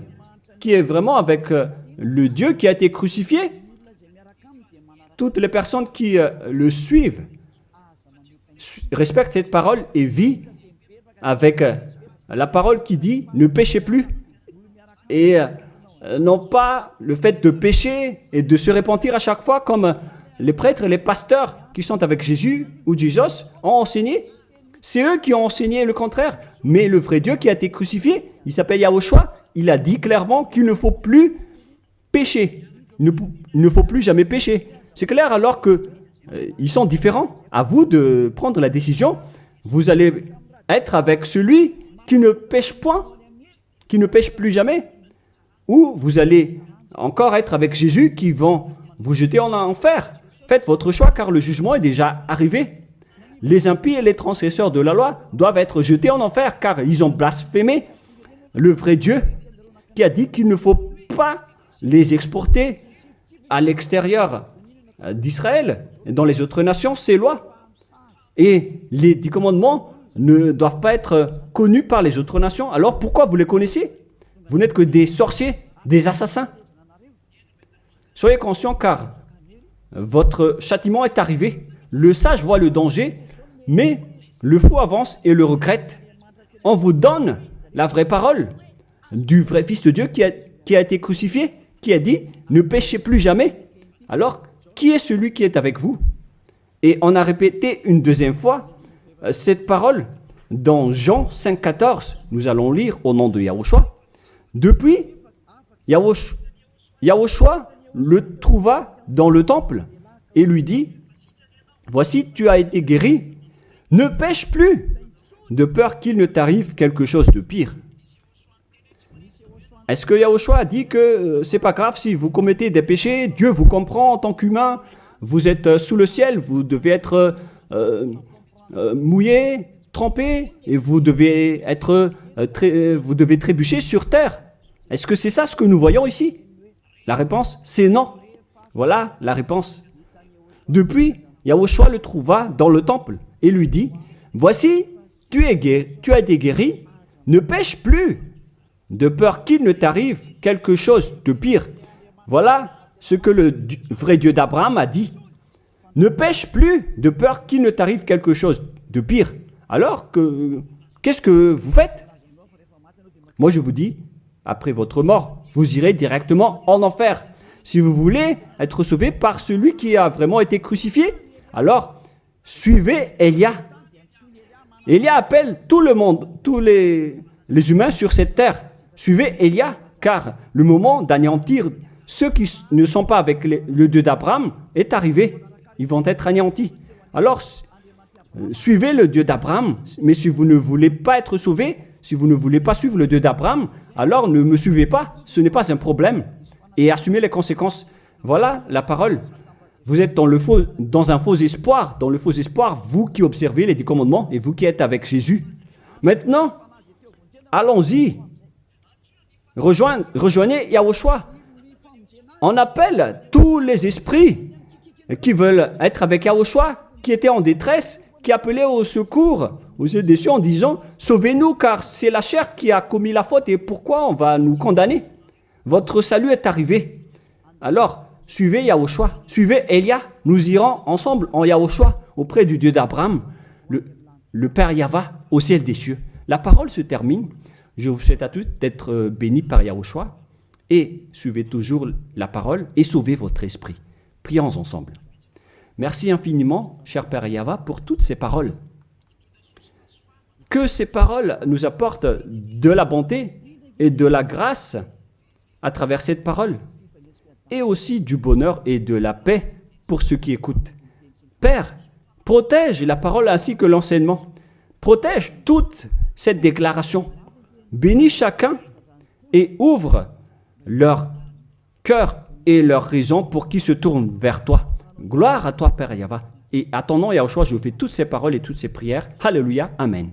qui est vraiment avec le Dieu qui a été crucifié, toutes les personnes qui le suivent, respectent cette parole et vivent avec la parole qui dit ne péchez plus. Et non pas le fait de pécher et de se repentir à chaque fois comme les prêtres et les pasteurs qui sont avec Jésus ou Jésus ont enseigné. C'est eux qui ont enseigné le contraire. Mais le vrai Dieu qui a été crucifié, il s'appelle Yahushua, il a dit clairement qu'il ne faut plus pécher. Il ne faut plus jamais pécher. C'est clair alors que ils sont différents. À vous de prendre la décision. Vous allez être avec celui qui ne pêche point, qui ne pêche plus jamais. Ou vous allez encore être avec Jésus qui vont vous jeter en enfer. Faites votre choix car le jugement est déjà arrivé. Les impies et les transgresseurs de la loi doivent être jetés en enfer car ils ont blasphémé le vrai Dieu qui a dit qu'il ne faut pas les exporter à l'extérieur d'Israël et dans les autres nations, ces lois. Et les 10 commandements ne doivent pas être connus par les autres nations. Alors pourquoi vous les connaissez? Vous n'êtes que des sorciers, des assassins. Soyez conscients car votre châtiment est arrivé. Le sage voit le danger, mais le fou avance et le regrette. On vous donne la vraie parole du vrai Fils de Dieu qui a été crucifié, qui a dit « Ne péchez plus jamais ». Alors, qui est celui qui est avec vous? Et on a répété une deuxième fois cette parole dans Jean 5, 14. Nous allons lire au nom de Yahushua. Depuis, Yahushua le trouva dans le temple et lui dit « Voici, tu as été guéri, ne pêche plus, de peur qu'il ne t'arrive quelque chose de pire. » Est-ce que Yahushua a dit que c'est pas grave si vous commettez des péchés, Dieu vous comprend en tant qu'humain, vous êtes sous le ciel, vous devez être mouillé, trempé, et vous devez trébucher sur terre. Est-ce que c'est ça ce que nous voyons ici? La réponse, c'est non. Voilà la réponse. Depuis, Yahushua le trouva dans le temple et lui dit, « Voici, tu as été guéri, ne pêche plus, de peur qu'il ne t'arrive quelque chose de pire. » Voilà ce que le vrai Dieu d'Abraham a dit. Ne pêche plus, de peur qu'il ne t'arrive quelque chose de pire. Alors, qu'est-ce que vous faites? Moi, je vous dis, après votre mort, vous irez directement en enfer. Si vous voulez être sauvé par celui qui a vraiment été crucifié, alors suivez Élia. Élia appelle tout le monde, tous les humains sur cette terre. Suivez Élia, car le moment d'anéantir ceux qui ne sont pas avec le Dieu d'Abraham est arrivé. Ils vont être anéantis. Alors, suivez le Dieu d'Abraham. Mais si vous ne voulez pas être sauvé, si vous ne voulez pas suivre le Dieu d'Abraham, alors ne me suivez pas. Ce n'est pas un problème. Et assumez les conséquences. Voilà la parole. Vous êtes dans un faux espoir. Dans le faux espoir, vous qui observez les 10 commandements et vous qui êtes avec Jésus. Maintenant, allons-y. Rejoignez Yahushua. On appelle tous les esprits qui veulent être avec Yahushua, qui étaient en détresse, qui appelaient au secours aux yeux des cieux en disant « Sauvez-nous car c'est la chair qui a commis la faute et pourquoi on va nous condamner? Votre salut est arrivé. » Alors, suivez Yahushua, suivez Élia. Nous irons ensemble en Yahushua auprès du Dieu d'Abraham, le Père Yahva au ciel des cieux. La parole se termine. Je vous souhaite à tous d'être bénis par Yahushua et suivez toujours la parole et sauvez votre esprit. Prions ensemble. Merci infiniment, cher Père Yahva, pour toutes ces paroles. Que ces paroles nous apportent de la bonté et de la grâce à travers cette parole, et aussi du bonheur et de la paix pour ceux qui écoutent. Père, protège la parole ainsi que l'enseignement. Protège toute cette déclaration. Bénis chacun et ouvre leur cœur et leur raison pour qu'ils se tournent vers toi. Gloire à toi, Père Yahva. Et à ton nom, Yahushua, je fais toutes ces paroles et toutes ces prières. Alléluia. Amen.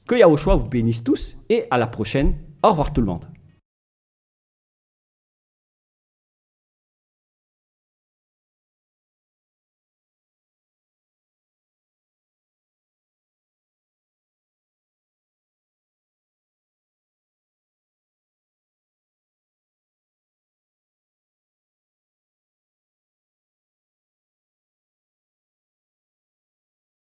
Que Yahushua vous bénisse tous et à la prochaine. Au revoir tout le monde.